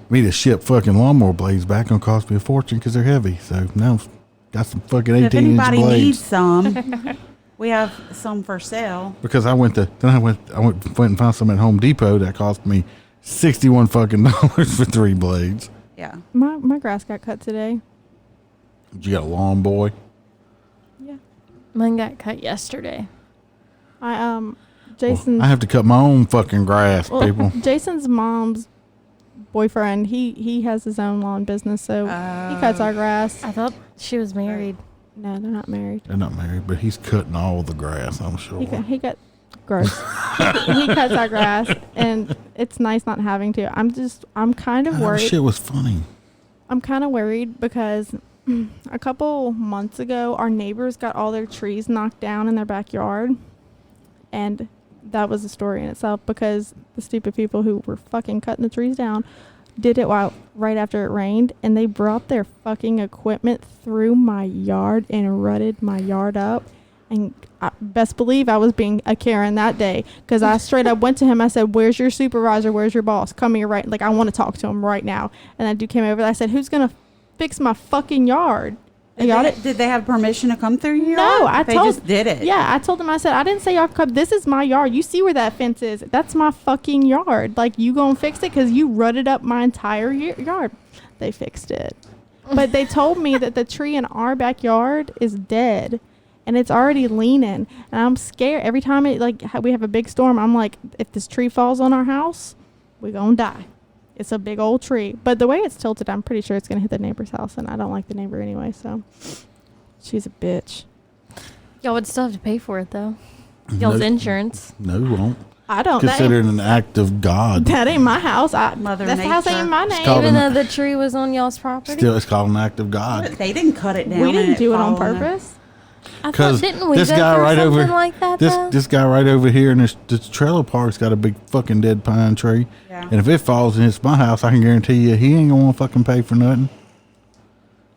me to ship fucking lawnmower blades back gonna cost me a fortune because they're heavy. So now I've got some fucking If 18-inch anybody needs blades. some, we have some for sale. Because I went and found some at Home Depot that cost me $61 fucking dollars for 3 blades. Yeah. My grass got cut today. You got a lawn boy? Yeah. mine got cut yesterday. Jason's I have to cut my own fucking grass, people. Jason's mom's boyfriend, he has his own lawn business, so he cuts our grass. I thought she was married. No, they're not married. They're not married, but he's cutting all the grass, I'm sure. He got gross. He cuts our grass, and it's nice not having to. I'm kind of God, that worried. shit was funny. I'm kind of worried because a couple months ago, our neighbors got all their trees knocked down in their backyard, and that was a story in itself because the stupid people who were fucking cutting the trees down did it right after it rained, and they brought their fucking equipment through my yard and rutted my yard up. And I best believe I was being a Karen that day because I straight up went to him. I said, "Where's your supervisor? Where's your boss? Come here right. Like, I want to talk to him right now." And that dude came over. I said, "Who's gonna fix my fucking yard?" Did they have permission to come through your No, yard? They just did it. Yeah, I told them. I said, "I didn't say y'all could come. This is my yard. You see where that fence is? That's my fucking yard. Like, you gonna fix it because you rutted up my entire yard." They fixed it, but they told me that the tree in our backyard is dead. And it's already leaning, and I'm scared every time we have a big storm. I'm like, if this tree falls on our house, we're gonna die. It's a big old tree, but the way it's tilted, I'm pretty sure it's gonna hit the neighbor's house, and I don't like the neighbor anyway. So she's a bitch. Y'all would still have to pay for it though. Y'all's insurance. No, we won't. I don't. Consider it an act of God. That ain't my house. Mother That's the house Nature. ain't my It's name. called Even though the tree was on y'all's property. Still, it's called an act of God. They didn't cut it down. We didn't and do it on fall in there. purpose. I thought, Because didn't we this go guy through right something over like that though? this guy right over here in this trailer park's got a big fucking dead pine tree. Yeah. And if it falls and hits my house, I can guarantee you he ain't gonna fucking pay for nothing.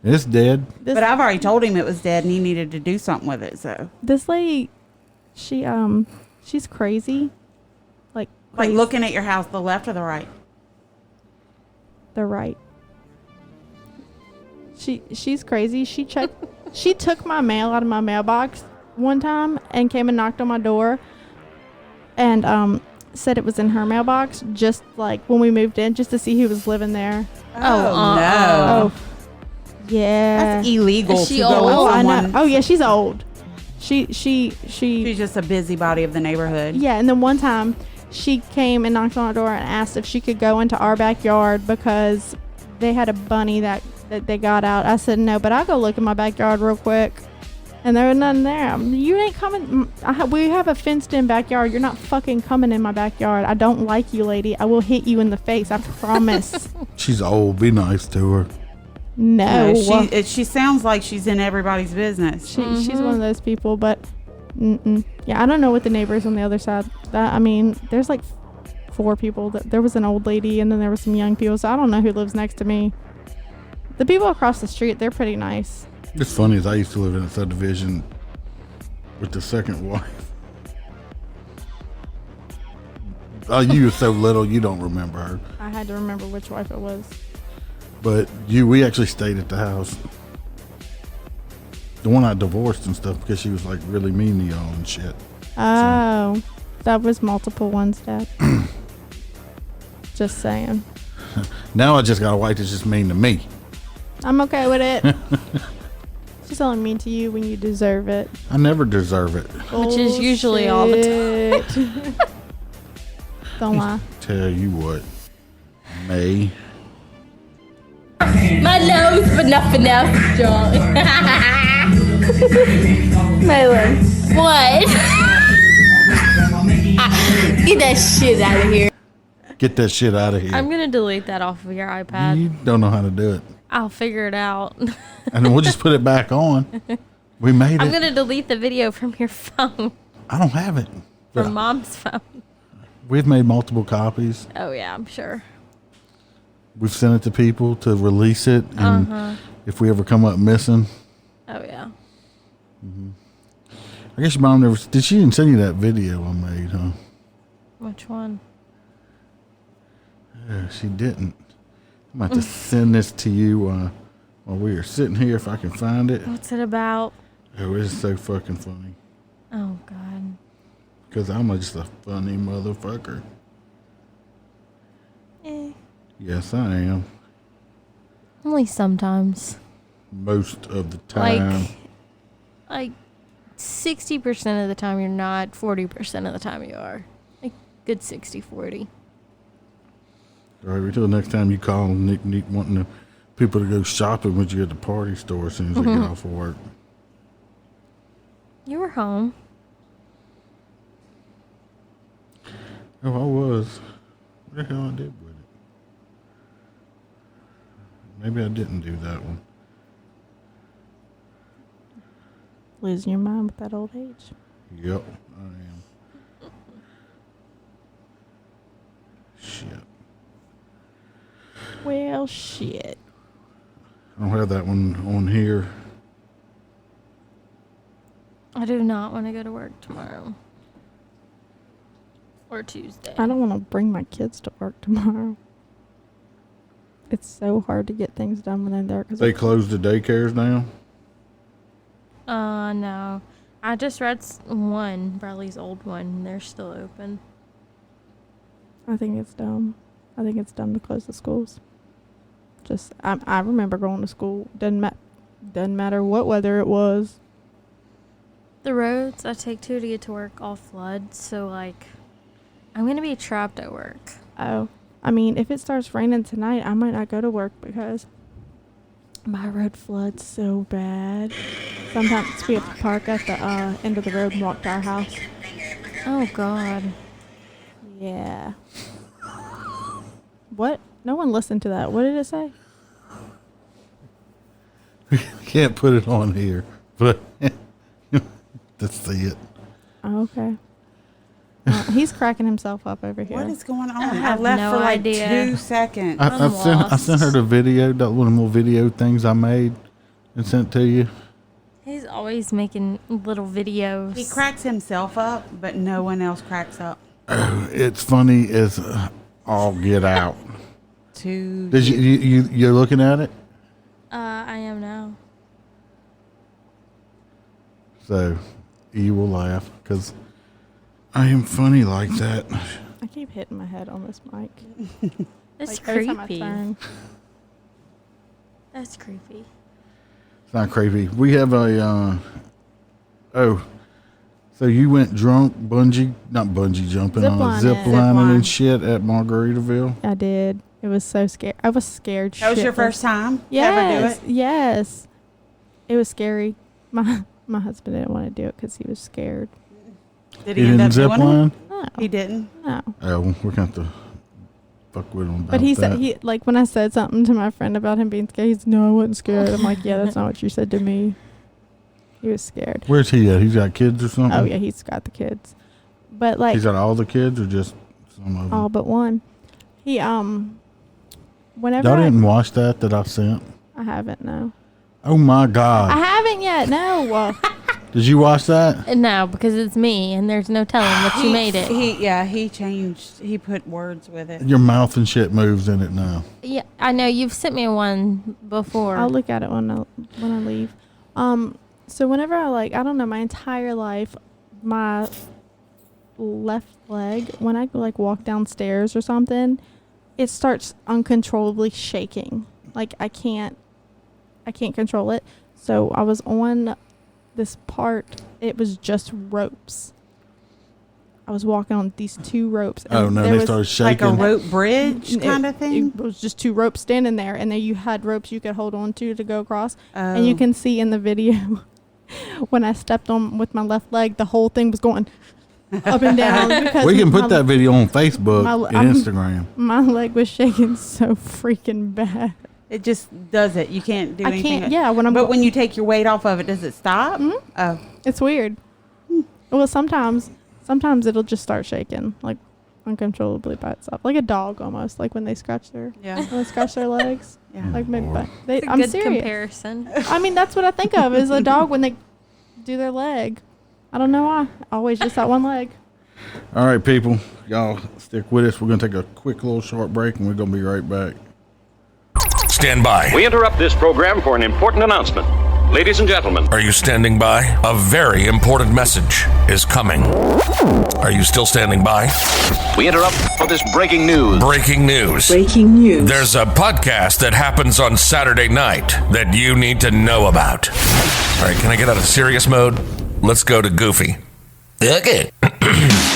It's dead. But I've already told him it was dead and he needed to do something with it. So, This lady, she's crazy. Like crazy. looking at your house, the left or the right? The right. She's crazy. She took my mail out of my mailbox one time and came and knocked on my door and said it was in her mailbox just like when we moved in just to see who was living there. No. Oh, yeah. That's illegal Is she to go old? with I someone. know. Oh yeah, she's old. She She's just a busybody of the neighborhood. yeah, and then one time she came and knocked on our door and asked if she could go into our backyard because they had a bunny that they got out. I said no, but I'll go look in my backyard real quick. And there was nothing there. You ain't coming. We have a fenced-in backyard. You're not fucking coming in my backyard. I don't like you, lady. I will hit you in the face. I promise. She's old. Be nice to her. No. She sounds like she's in everybody's business. She's one of those people, but yeah, I don't know what the neighbors on the other side. There's like 4 people. There was an old lady, and then there was some young people. So I don't know who lives next to me. The people across the street, they're pretty nice. It's funny as I used to live in a subdivision with the second wife. Oh, you were so little, you don't remember her. I had to remember which wife it was. But we actually stayed at the house. The one I divorced and stuff because she was like really mean to y'all and shit. Oh, that was multiple ones, Dad. Just saying. Now I just got a wife that's just mean to me. I'm okay with it. She's only mean to you when you deserve it. I never deserve it. Which is usually all the time. Don't lie. Tell you what, May. My nose, but nothing else, John. Malin. What? Get that shit out of here. Get that shit out of here. I'm gonna delete that off of your iPad. You don't know how to do it. I'll figure it out. And then we'll just put it back on. We made it. I'm gonna delete the video from your phone. I don't have it. From Mom's phone. We've made multiple copies. Oh yeah, I'm sure. We've sent it to people to release it, and if we ever come up missing. Oh yeah. I guess your mom never did. She didn't send you that video I made, huh? Which one? Yeah, she didn't. I'm about to send this to you while we are sitting here if I can find it. What's it about? Oh, it's so fucking funny. Oh God. Because I'm just a funny motherfucker. Yes, I am. Only sometimes. Most of the time. Like 60% of the time you're not, 40% of the time you are. Like good 60-40. Right, until the next time you call them, wanting people to go shopping with you at the party store as soon as they get off of work. You were home. Oh, I was. What the hell I did with it? Maybe I didn't do that one. Losing your mind with that old age. Yep, I am. Shit. Well, shit. I don't have that one on here. I do not want to go to work tomorrow. Or Tuesday. I don't want to bring my kids to work tomorrow. It's so hard to get things done when they're there. Cause They closed the daycares now? No. I just read one, Bradley's old one, and they're still open. I think it's dumb. I think it's dumb to close the schools. Just, I remember going to school. Doesn't matter what weather it was. The roads I take to get to work all flood, so like, I'm going to be trapped at work. Oh, I mean, if it starts raining tonight, I might not go to work because my road floods so bad. Sometimes we have to park at the end of the road and walk to our house. Oh, God. Yeah. What? No one listened to that. What did it say? Can't put it on here, but to see it. Oh, okay. He's cracking himself up over here. What is going on? I I have left no for like idea. 2 seconds. I sent her the video, that one of the little video things I made and sent to you. He's always making little videos. He cracks himself up, but no one else cracks up. It's funny as all get out. Too. Did you're looking at it? I am now. So you will laugh because I am funny like that. I keep hitting my head on this mic. That's Like, every time I creepy. turn. That's creepy. It's not creepy. We have a so you went drunk not bungee jumping, zip lining and shit at Margaritaville. I did. It was so scary. I was scared. That was your first time? Yes. Ever do it? Yes. It was scary. My husband didn't want to do it because he was scared. Did He he end didn't up zip doing line? it? No. He didn't. No. Oh, we're going to have to fuck with him about But he that. said, when I said something to my friend about him being scared, he's, no, I wasn't scared. I'm like, yeah, that's not what you said to me. He was scared. Where's he at? He's got kids or something? Oh, yeah, he's got the kids. But, like, He's got all the kids or just some of them? all but one. He, whenever Y'all didn't watch that I sent? I haven't, no. Oh, my God. I haven't yet, no. Did you watch that? No, because it's me, and there's no telling what you made it. He changed. He put words with it. Your mouth and shit moves in it now. Yeah, I know. You've sent me one before. I'll look at it when I leave. So whenever I don't know, my entire life, my left leg, when I walk downstairs or something, it starts uncontrollably shaking. Like I can't control it. So I was on this part, it was just ropes. I was walking on these 2 ropes. Oh, no, they started shaking. Like a rope bridge kind of thing? It was just 2 ropes standing there, and then you had ropes you could hold on to go across. And you can see in the video when I stepped on with my left leg, the whole thing was going up and down. Because we can put that video on Facebook and Instagram. My leg was shaking so freaking bad. It just does it. You can't do anything. I can't, yeah. When you take your weight off of it, does it stop? Mm-hmm. Oh. It's weird. Well, sometimes it'll just start shaking, like uncontrollably by itself, like a dog almost, like when they scratch their legs. Yeah. Like maybe, It's a I'm good serious. comparison. I mean, that's what I think of is a dog when they do their leg. I don't know why. Always just that one leg. All right, people. Y'all stick with us. We're going to take a quick little short break, and we're going to be right back. Stand by. We interrupt this program for an important announcement. Ladies and gentlemen, Are you standing by? A very important message is coming. Are you still standing by? we interrupt for this breaking news. Breaking news. Breaking news. There's a podcast that happens on Saturday night that you need to know about. All right, can I get out of serious mode? Let's go to goofy. Okay.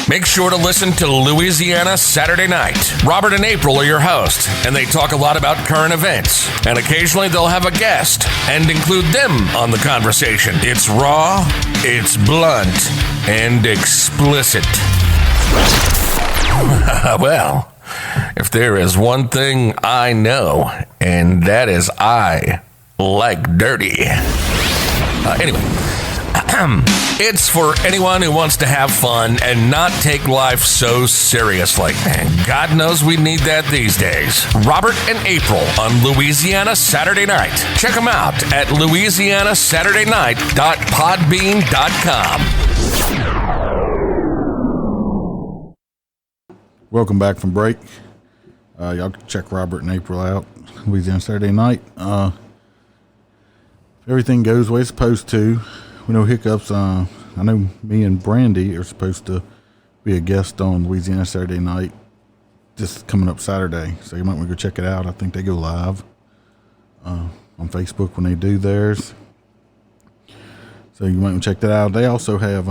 Make sure to listen to Louisiana Saturday Night. Robert and April are your hosts, and they talk a lot about current events. And occasionally they'll have a guest and include them on the conversation. It's raw, it's blunt, and explicit. Well, if there is one thing I know, and that is I like dirty. Anyway. It's for anyone who wants to have fun and not take life so seriously. And God knows we need that these days. Robert and April on Louisiana Saturday Night. Check them out at louisianasaturdaynight.podbean.com. Welcome back from break. Y'all can check Robert and April out. Louisiana Saturday Night. If everything goes the way it's supposed to, no hiccups. I know me and Brandy are supposed to be a guest on Louisiana Saturday Night just coming up Saturday, so you might want to go check it out. I think they go live on Facebook when they do theirs, so you might want to check that out. They also have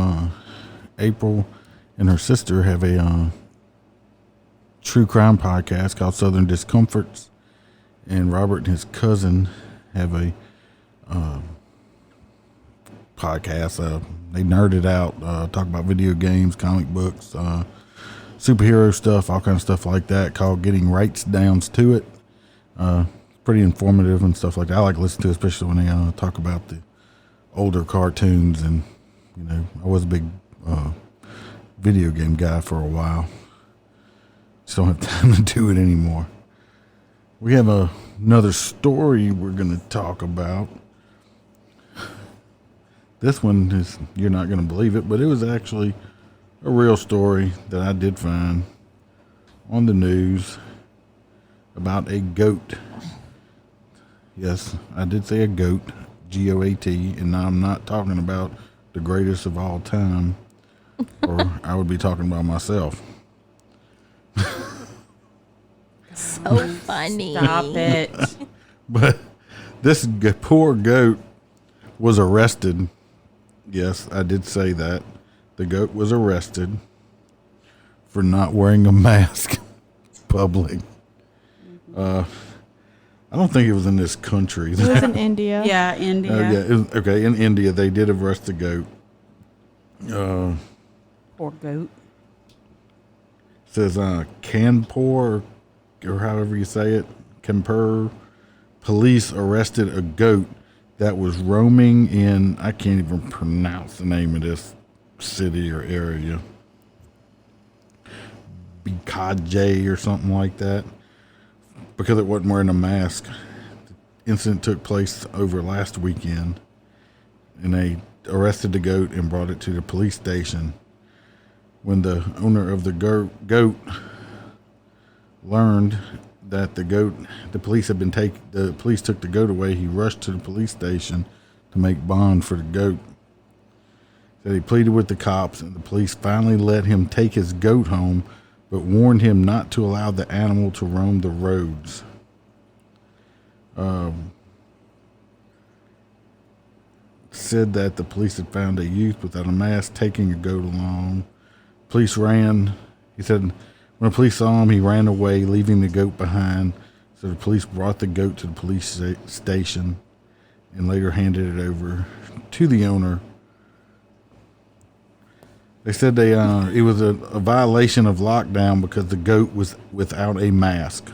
April and her sister have a true crime podcast called Southern Discomforts, and Robert and his cousin have a podcast. They nerd it out, talk about video games, comic books, superhero stuff, all kind of stuff like that, called Getting Rights Downs to It. Pretty informative and stuff like that. I like to listen to it, especially when they talk about the older cartoons. And I was a big video game guy for a while. Just don't have time to do it anymore. We have another story we're going to talk about. This one is, you're not going to believe it, but it was actually a real story that I did find on the news about a goat. Yes, I did say a goat, G-O-A-T, and I'm not talking about the greatest of all time, or I would be talking about myself. So funny. Stop it. But this poor goat was arrested. Yes, I did say that. The goat was arrested for not wearing a mask in public. I don't think it was in this country. It was in India. Yeah, India. Okay, in India, they did arrest the goat. Poor goat. It says Kanpur, or however you say it, Kanpur, police arrested a goat that was roaming in, I can't even pronounce the name of this city or area, Bikaje or something like that, because it wasn't wearing a mask. The incident took place over last weekend, and they arrested the goat and brought it to the police station. When the owner of the goat learned that the police took the goat away, he rushed to the police station to make bond for the goat. Said he pleaded with the cops, and the police finally let him take his goat home, but warned him not to allow the animal to roam the roads. Said that the police had found a youth without a mask taking a goat along. Police ran. He said when the police saw him, he ran away, leaving the goat behind. So the police brought the goat to the police station and later handed it over to the owner. They said it was a violation of lockdown because the goat was without a mask.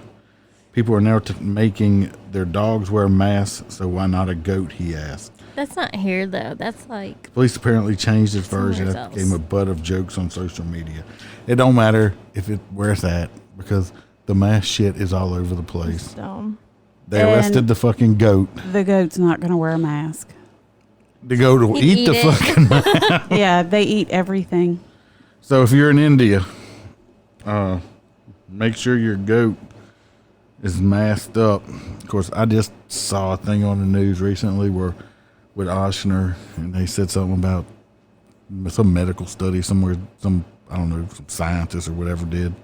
People are now making their dogs wear masks, so why not a goat, he asked. That's not here, though. That's like... Police apparently changed its version. It became a butt of jokes on social media. It don't matter where it's at, because the mask shit is all over the place. Dumb. They arrested the fucking goat. The goat's not going to wear a mask. The goat will eat the fucking mask. Yeah, they eat everything. So if you're in India, make sure your goat is masked up. Of course, I just saw a thing on the news recently with Oshner, and they said something about some medical study somewhere, some scientist or whatever did,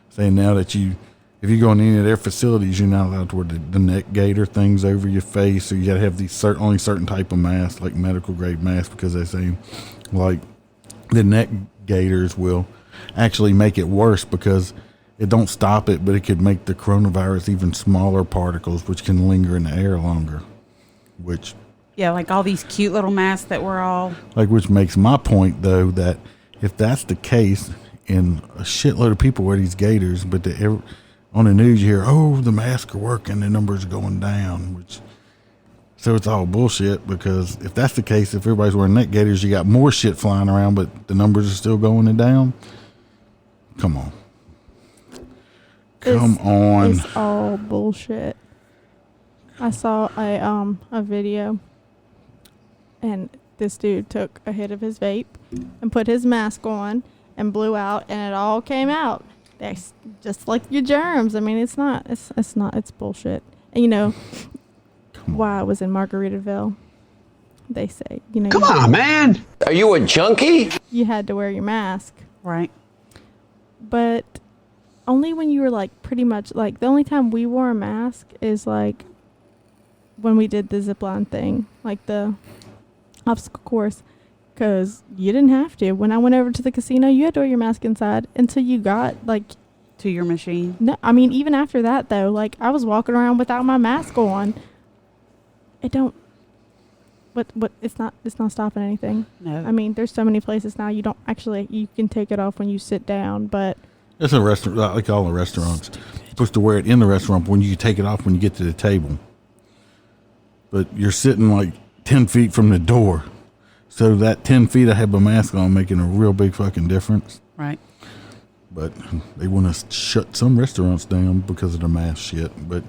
saying now that if you go in any of their facilities, you're not allowed to wear the neck gaiter things over your face, so you got to have these only certain type of masks, like medical grade masks, because they say, like, the neck gaiters will actually make it worse because it don't stop it, but it could make the coronavirus even smaller particles, which can linger in the air longer. Yeah, like all these cute little masks that we're all... Which makes my point, though, that if that's the case, and a shitload of people wear these gaiters, but on the news you hear, oh, the masks are working, the numbers are going down, so it's all bullshit, because if that's the case, if everybody's wearing neck gaiters, you got more shit flying around, but the numbers are still going down. Come on. It's all bullshit. I saw a video, and this dude took a hit of his vape and put his mask on and blew out, and it all came out. That's just like your germs. I mean, it's bullshit. And you know, why I was in Margaritaville, they say, you know, come on, man. Are you a junkie? You had to wear your mask. Right. But only when you were like pretty much like the only time we wore a mask is like when we did the zipline thing, like the obstacle course, because you didn't have to. When I went over to the casino, you had to wear your mask inside until you got like to your machine. No, I mean even after that though, like I was walking around without my mask on. It don't. But it's not stopping anything. No. I mean, there's so many places now you can take it off when you sit down, but it's a restaurant, like all the restaurants. You're supposed to wear it in the restaurant when you take it off when you get to the table. But you're sitting like 10 feet from the door. So that 10 feet I have a mask on making a real big fucking difference. Right. But they want to shut some restaurants down because of the mask shit. But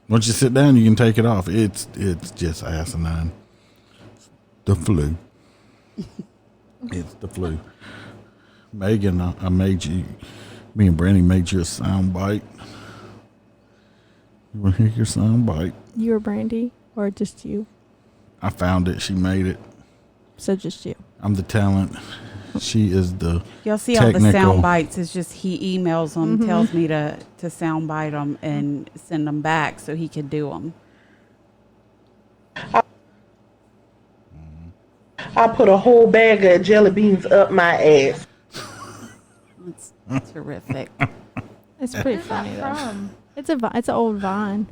once you sit down, you can take it off. It's just asinine. The flu. It's the flu. Megan, I made you, me and Brandy made you a sound bite. You want to hear your sound bite? You or Brandy, or just you? I found it. She made it. So just you. I'm the talent. She is the You'll see technical. all the sound bites. It's just he emails them, tells me to sound bite them and send them back so he can do them. I put a whole bag of jelly beans up my ass. That's terrific. It's pretty funny though. It's an old Vine.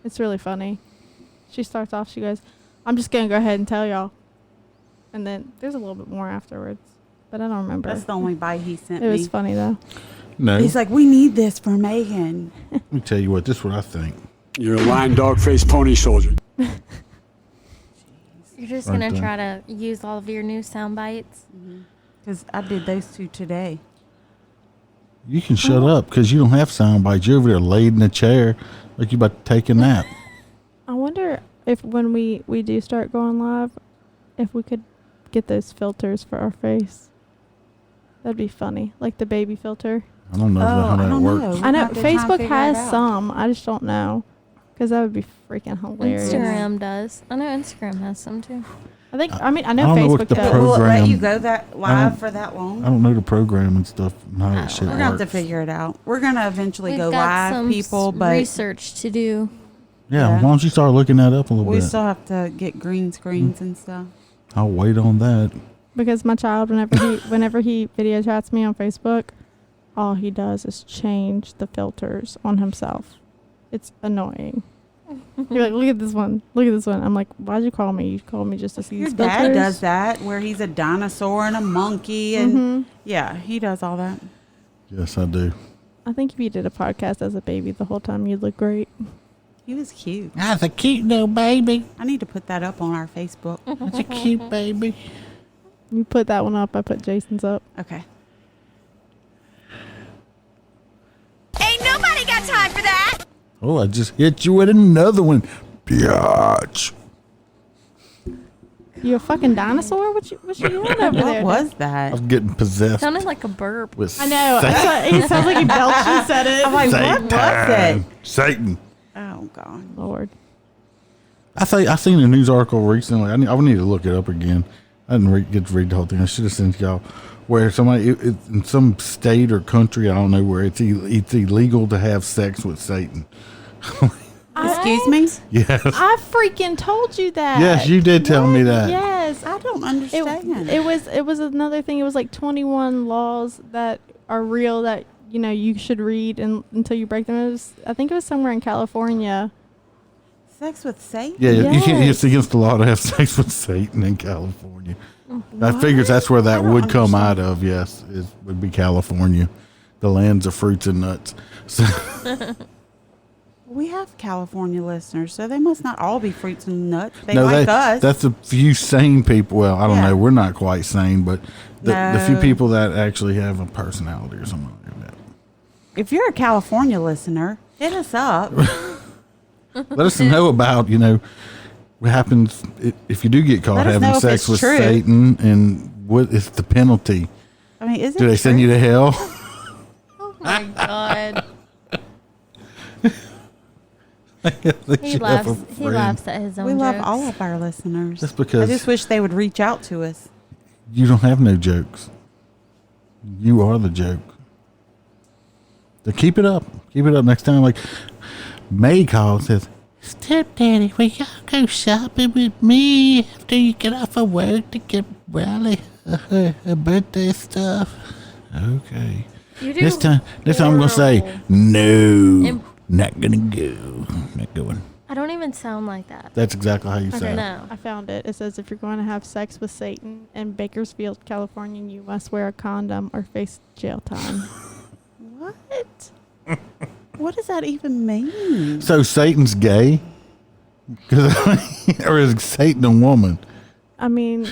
It's really funny. She starts off. She goes, "I'm just gonna go ahead and tell y'all," and then there's a little bit more afterwards, but I don't remember. That's the only bite he sent me. It was funny though. No. He's like, "We need this for Megan." Let me tell you what. This is what I think. You're a lying dog-faced pony soldier. You're just going to try to use all of your new sound bites? Because I did those two today. You can shut up because you don't have sound bites. You're over there laid in a chair like you about to take a nap. I wonder if when we do start going live, if we could get those filters for our face. That'd be funny. Like the baby filter. I don't know how that works. I know Facebook has some. I just don't know. Because that would be freaking hilarious. Instagram does. I know Instagram has some too. I know Facebook does. Will it let you go that live for that long? I don't know the program and stuff. And how that shit We're gonna have to works. figure it out. We're gonna eventually We've go got live, some people, but research to do. Yeah, why don't you start looking that up a little we bit? still have to get green screens and stuff. I'll wait on that. Because my child, whenever he video chats me on Facebook, all he does is change the filters on himself. It's annoying. You're like, look at this one. Look at this one. I'm like, why'd you call me? You called me just to see Your these dad filters? does that, where he's a dinosaur and a monkey, and yeah, he does all that. Yes, I do. I think if you did a podcast as a baby the whole time, you'd look great. He was cute. That's a cute little baby. I need to put that up on our Facebook. That's a cute baby. You put that one up. I put Jason's up. Okay. Ain't nobody got time for that. Oh, I just hit you with another one. Biatch. You a fucking dinosaur? What you doing over there? What was that? I'm getting possessed. Sounded like a burp. With I know. It sounds like he belched and said it. I'm like, Satan. what was it? Satan. Oh, God. Lord. I seen a news article recently. I would need to look it up again. I didn't get to read the whole thing. I should have sent y'all where somebody in some state or country, I don't know where, it's illegal to have sex with Satan. Excuse me? Yes. I freaking told you that. Yes, you did tell me that. Yes. I don't understand. It was another thing. It was like 21 laws that are real that you should read until you break them. I think it was somewhere in California. Sex with Satan? Yeah, Yes. you can't. It's against the law to have sex with Satan in California. I figures that's where that would come out of. Yes, it would be California, the lands of fruits and nuts. So We have California listeners, so they must not all be fruits and nuts. They no, like us. that's a few sane people. Well, I don't Yeah. know. We're not quite sane, but the few No. people that actually have a personality or something like that. If you're a California listener, hit us up. Let us know about what happens if you do get caught Let us know having if sex it's with true. Satan, and what is the penalty? I mean, is it Do they send you to hell? Oh my God. He He laughs at his own We love jokes. all of our listeners. That's because I just wish they would reach out to us. you don't have no jokes. You are the joke. So keep it up. Keep it up next time. Like May calls and says, "Stepdaddy, will y'all go shopping with me after you get off of work to get Riley her birthday stuff?" Okay. You do This time I'm gonna say horrible. no. Not gonna go. Not going. I don't even sound like that. That's exactly how you Okay, sound. No. I found it. It says if you're going to have sex with Satan in Bakersfield, California, you must wear a condom or face jail time. What? What does that even mean? So Satan's gay? Or is Satan a woman? I mean,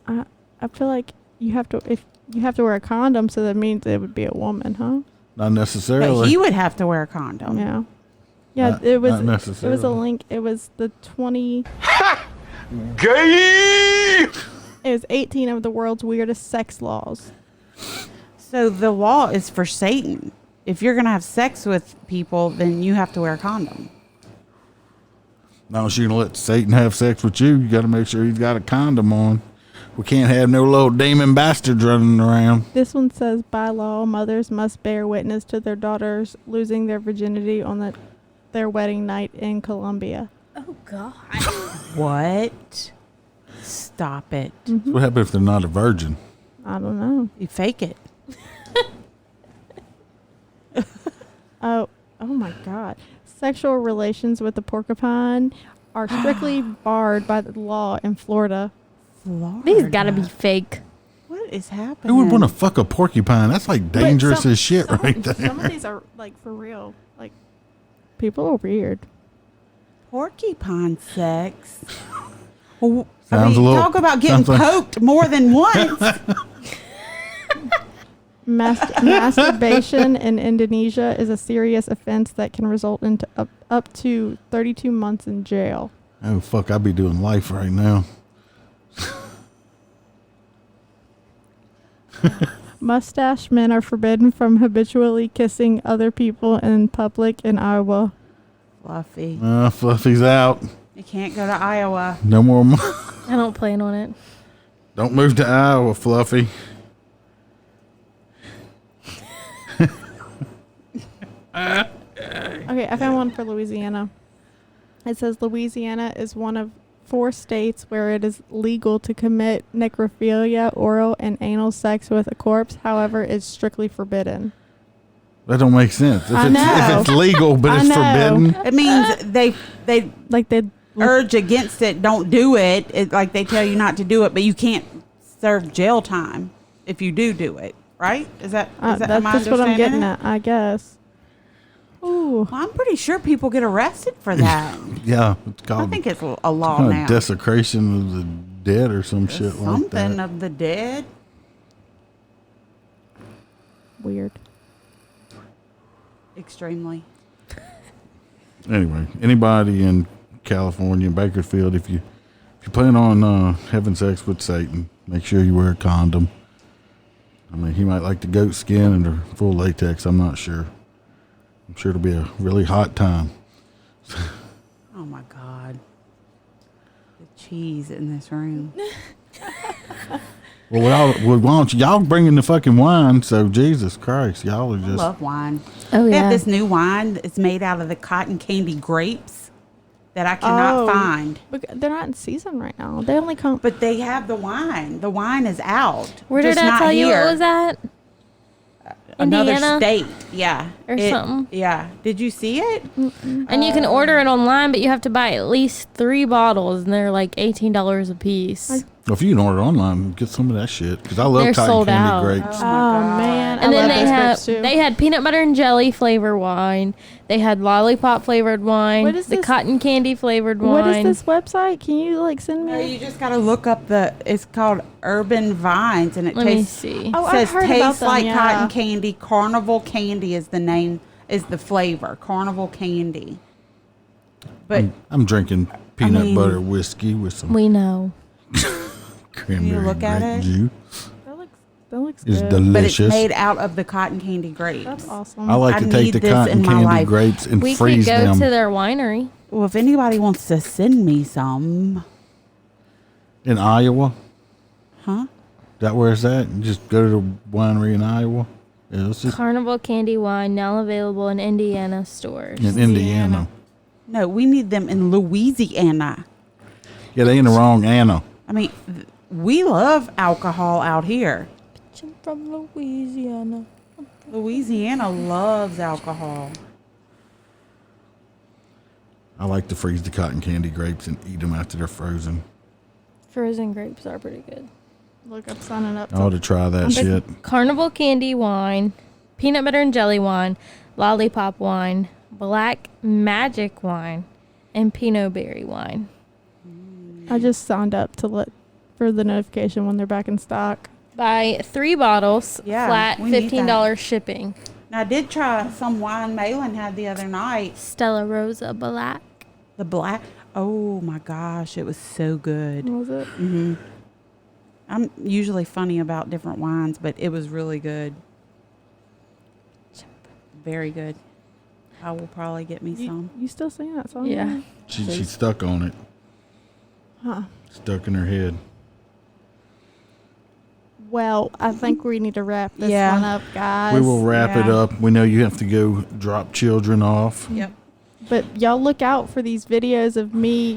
I feel like you have to wear a condom, so that means it would be a woman, huh? Not But necessarily. he would have to wear a condom. Yeah. Yeah, Not- it was not it was necessarily. a link. It was the 20 Gay! It was 18 of the world's weirdest sex laws. So the law is for Satan. If you're going to have sex with people, then you have to wear a condom. Now, if you're going to let Satan have sex with you, you got to make sure he's got a condom on. We can't have no little demon bastards running around. This one says, by law, mothers must bear witness to their daughters losing their virginity on their wedding night in Colombia. Oh God. What? Stop it. What happens if they're not a virgin? I don't know. You fake it. Oh my God. Sexual relations with the porcupine are strictly barred by the law in Florida. These gotta be fake. What is happening? Who would want to fuck a porcupine? That's like dangerous as shit right there. Some of these are like for real. Like people are weird. Porcupine sex. Well, Sounds a little- talk about getting sounds like- poked more than once. Masturbation in Indonesia is a serious offense that can result in up to 32 months in jail. Oh, fuck. I'd be doing life right now. Mustache men are forbidden from habitually kissing other people in public in Iowa. Fluffy. Fluffy's out. You can't go to Iowa. No more. I don't plan on it. Don't move to Iowa, Fluffy. Okay, I found one for Louisiana. It says Louisiana is one of 4 states where it is legal to commit necrophilia, oral and anal sex with a corpse. However, it's strictly forbidden. That don't make sense. I know. If it's legal, but I it's know. forbidden. It means they Like they urge against it. Don't do it. Like they tell you not to do it, but you can't serve jail time if you do it. Right? Is that am I that's what I'm understanding getting it? at, I guess. Ooh. Well, I'm pretty sure people get arrested for that. Yeah, it's called I think it's a law kind of now. desecration of the dead or some shit like Something that. of the dead. Weird. Extremely. Anyway, anybody in California, Bakersfield, if you plan on having sex with Satan, make sure you wear a condom. I mean, he might like the goat skin and the full latex. I'm not sure. I'm sure it'll be a really hot time. Oh my God. The cheese in this room. Well, why don't y'all bring in the fucking wine? So Jesus Christ, y'all are I just. love wine. Oh They yeah. have this new wine. It's made out of the cotton candy grapes. that I cannot find. But they're not in season right now. They only come. But they have the wine. The wine is out. Where did I tell you it was at? Another Indiana? state. Yeah. Or something. Yeah. Did you see it? And you can order it online, but you have to buy at least 3 bottles, and they're like $18 a piece. Well, if you can order online, get some of that shit. Because I love They're cotton sold candy out. grapes. Oh man! And then too. they had peanut butter and jelly flavored wine. They had lollipop flavored wine. What is the this? cotton candy flavored wine. What is this website? Can you like send me? No, you just got to look up it's called Urban Vines, and it Let me tastes. see. Oh, I've says heard about tastes them, like yeah. cotton candy. Carnival candy is the name, is the flavor. Carnival candy. But I'm drinking peanut mean- butter whiskey with some We know. cranberry look at grape it? juice. That looks It's good. but it's delicious. made out of the cotton candy grapes. That's awesome. I like I to take need the this cotton in my candy life. grapes and We freeze could go them. to their winery. Well, if anybody wants to send me some, In Iowa? huh? Is that where it's at? You just go to the winery in Iowa? Yeah, it's just Carnival candy wine now available in Indiana stores. in Indiana. No, we need them in Louisiana. Yeah, they in the wrong Anna. I mean, we love alcohol out here. From Louisiana. Louisiana loves alcohol. I like to freeze the cotton candy grapes and eat them after they're frozen. Frozen grapes are pretty good. Look, I'm signing up. I ought to try that shit. Carnival candy wine, peanut butter and jelly wine, lollipop wine, black magic wine, and Pinot berry wine. I just signed up for the notification when they're back in stock. Buy 3 bottles, Yeah, flat we need $15 shipping. Now, I did try some wine Malin had the other night. Stella Rosa Black. The black. Oh my gosh, it was so good. Was it? Mm-hmm. I'm usually funny about different wines, but it was really good. Very good. I will probably get me some. You still sing that song? Yeah. She's stuck on it. Huh. Stuck in her head. Well, I think we need to wrap this Yeah. one up, guys. We will wrap it Yeah. up. We know you have to go drop children off. Yep. But y'all look out for these videos of me,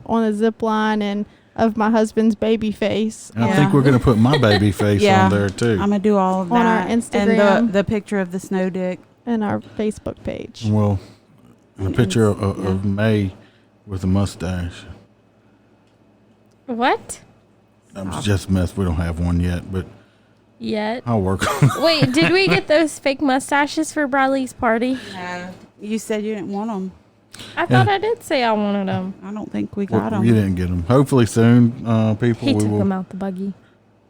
on a zip line and of my husband's baby face. And I think we're going to put my baby face Yeah. on there too. I'm going to do all of On our that. Instagram. And the picture of the snow dick. And our Facebook page. Well, a picture of May with a mustache. What? I'm just messed. We don't have one yet, but Yet. I'll work on it. Wait, did we get those fake mustaches for Bradley's party? No. You said you didn't want them. I thought I did say I wanted them. I don't think we got them. You didn't get them. Hopefully soon, people. He we took will. them out the buggy.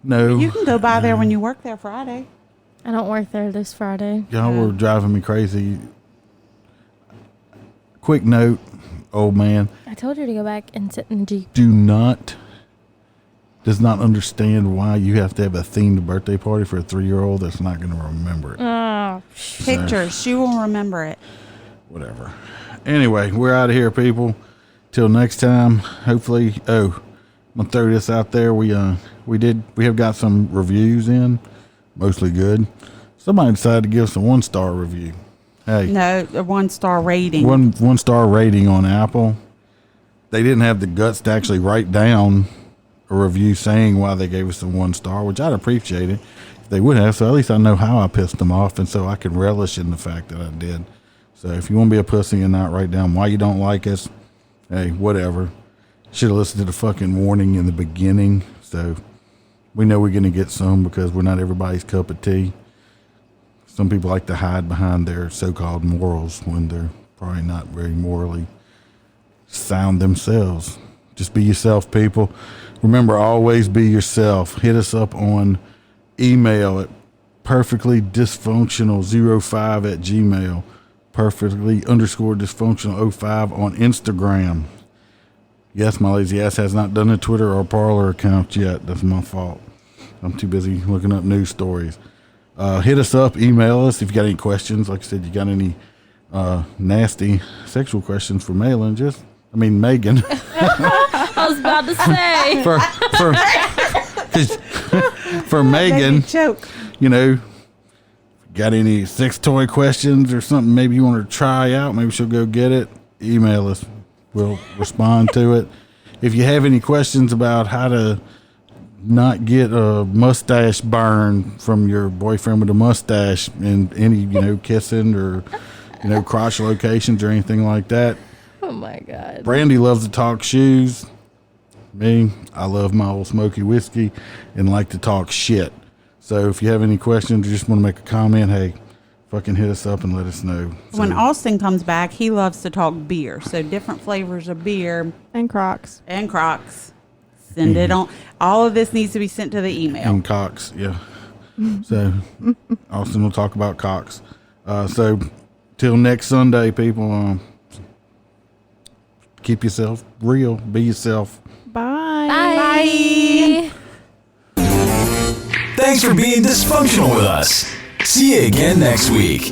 No. You can go by there when you work there Friday. I don't work there this Friday. Y'all were driving me crazy. Quick note, old man. I told her to go back and sit in the Jeep. Does not understand why you have to have a themed birthday party for a 3-year-old that's not going to remember it. Oh, Pictures. She will remember it. Whatever. Anyway, we're out of here, people. Till next time. Hopefully, I'm gonna throw this out there. We have got some reviews in, mostly good. Somebody decided to give us a 1-star review. Hey, No, a 1-star rating. one star rating on Apple. They didn't have the guts to actually write down a review saying why they gave us a 1 star, which I'd appreciate it if they would have. So at least I know how I pissed them off, and so I can relish in the fact that I did. So if you want to be a pussy and not write down why you don't like us, hey, whatever. Should have listened to the fucking warning in the beginning. So we know we're going to get some because we're not everybody's cup of tea. Some people like to hide behind their so-called morals when they're probably not very morally sound themselves. Just be yourself, people. Remember, always be yourself. Hit us up on email at perfectlydysfunctional05@gmail. Perfectly_dysfunctional05 on Instagram. Yes, my lazy ass has not done a Twitter or Parler account yet. That's my fault. I'm too busy looking up news stories. Hit us up, email us if you got any questions. Like I said, you got any nasty sexual questions for Megan. Megan. I was about to say. for Megan, choke. Got any sex toy questions or something maybe you want to try out? Maybe she'll go get it. Email us. We'll respond to it. If you have any questions about how to not get a mustache burn from your boyfriend with a mustache and any, kissing or, crotch locations or anything like that. Oh my God. Brandy loves to talk shoes. Me, I love my old smoky whiskey and like to talk shit. So if you have any questions or just want to make a comment, hey, fucking hit us up and let us know. When Austin comes back, he loves to talk beer. So different flavors of beer. And Crocs. Send it on. All of this needs to be sent to the email. And cocks, yeah. So Austin will talk about cocks. So till next Sunday, people, keep yourself real. Be yourself. Bye. Bye. Thanks for being dysfunctional with us. See you again next week.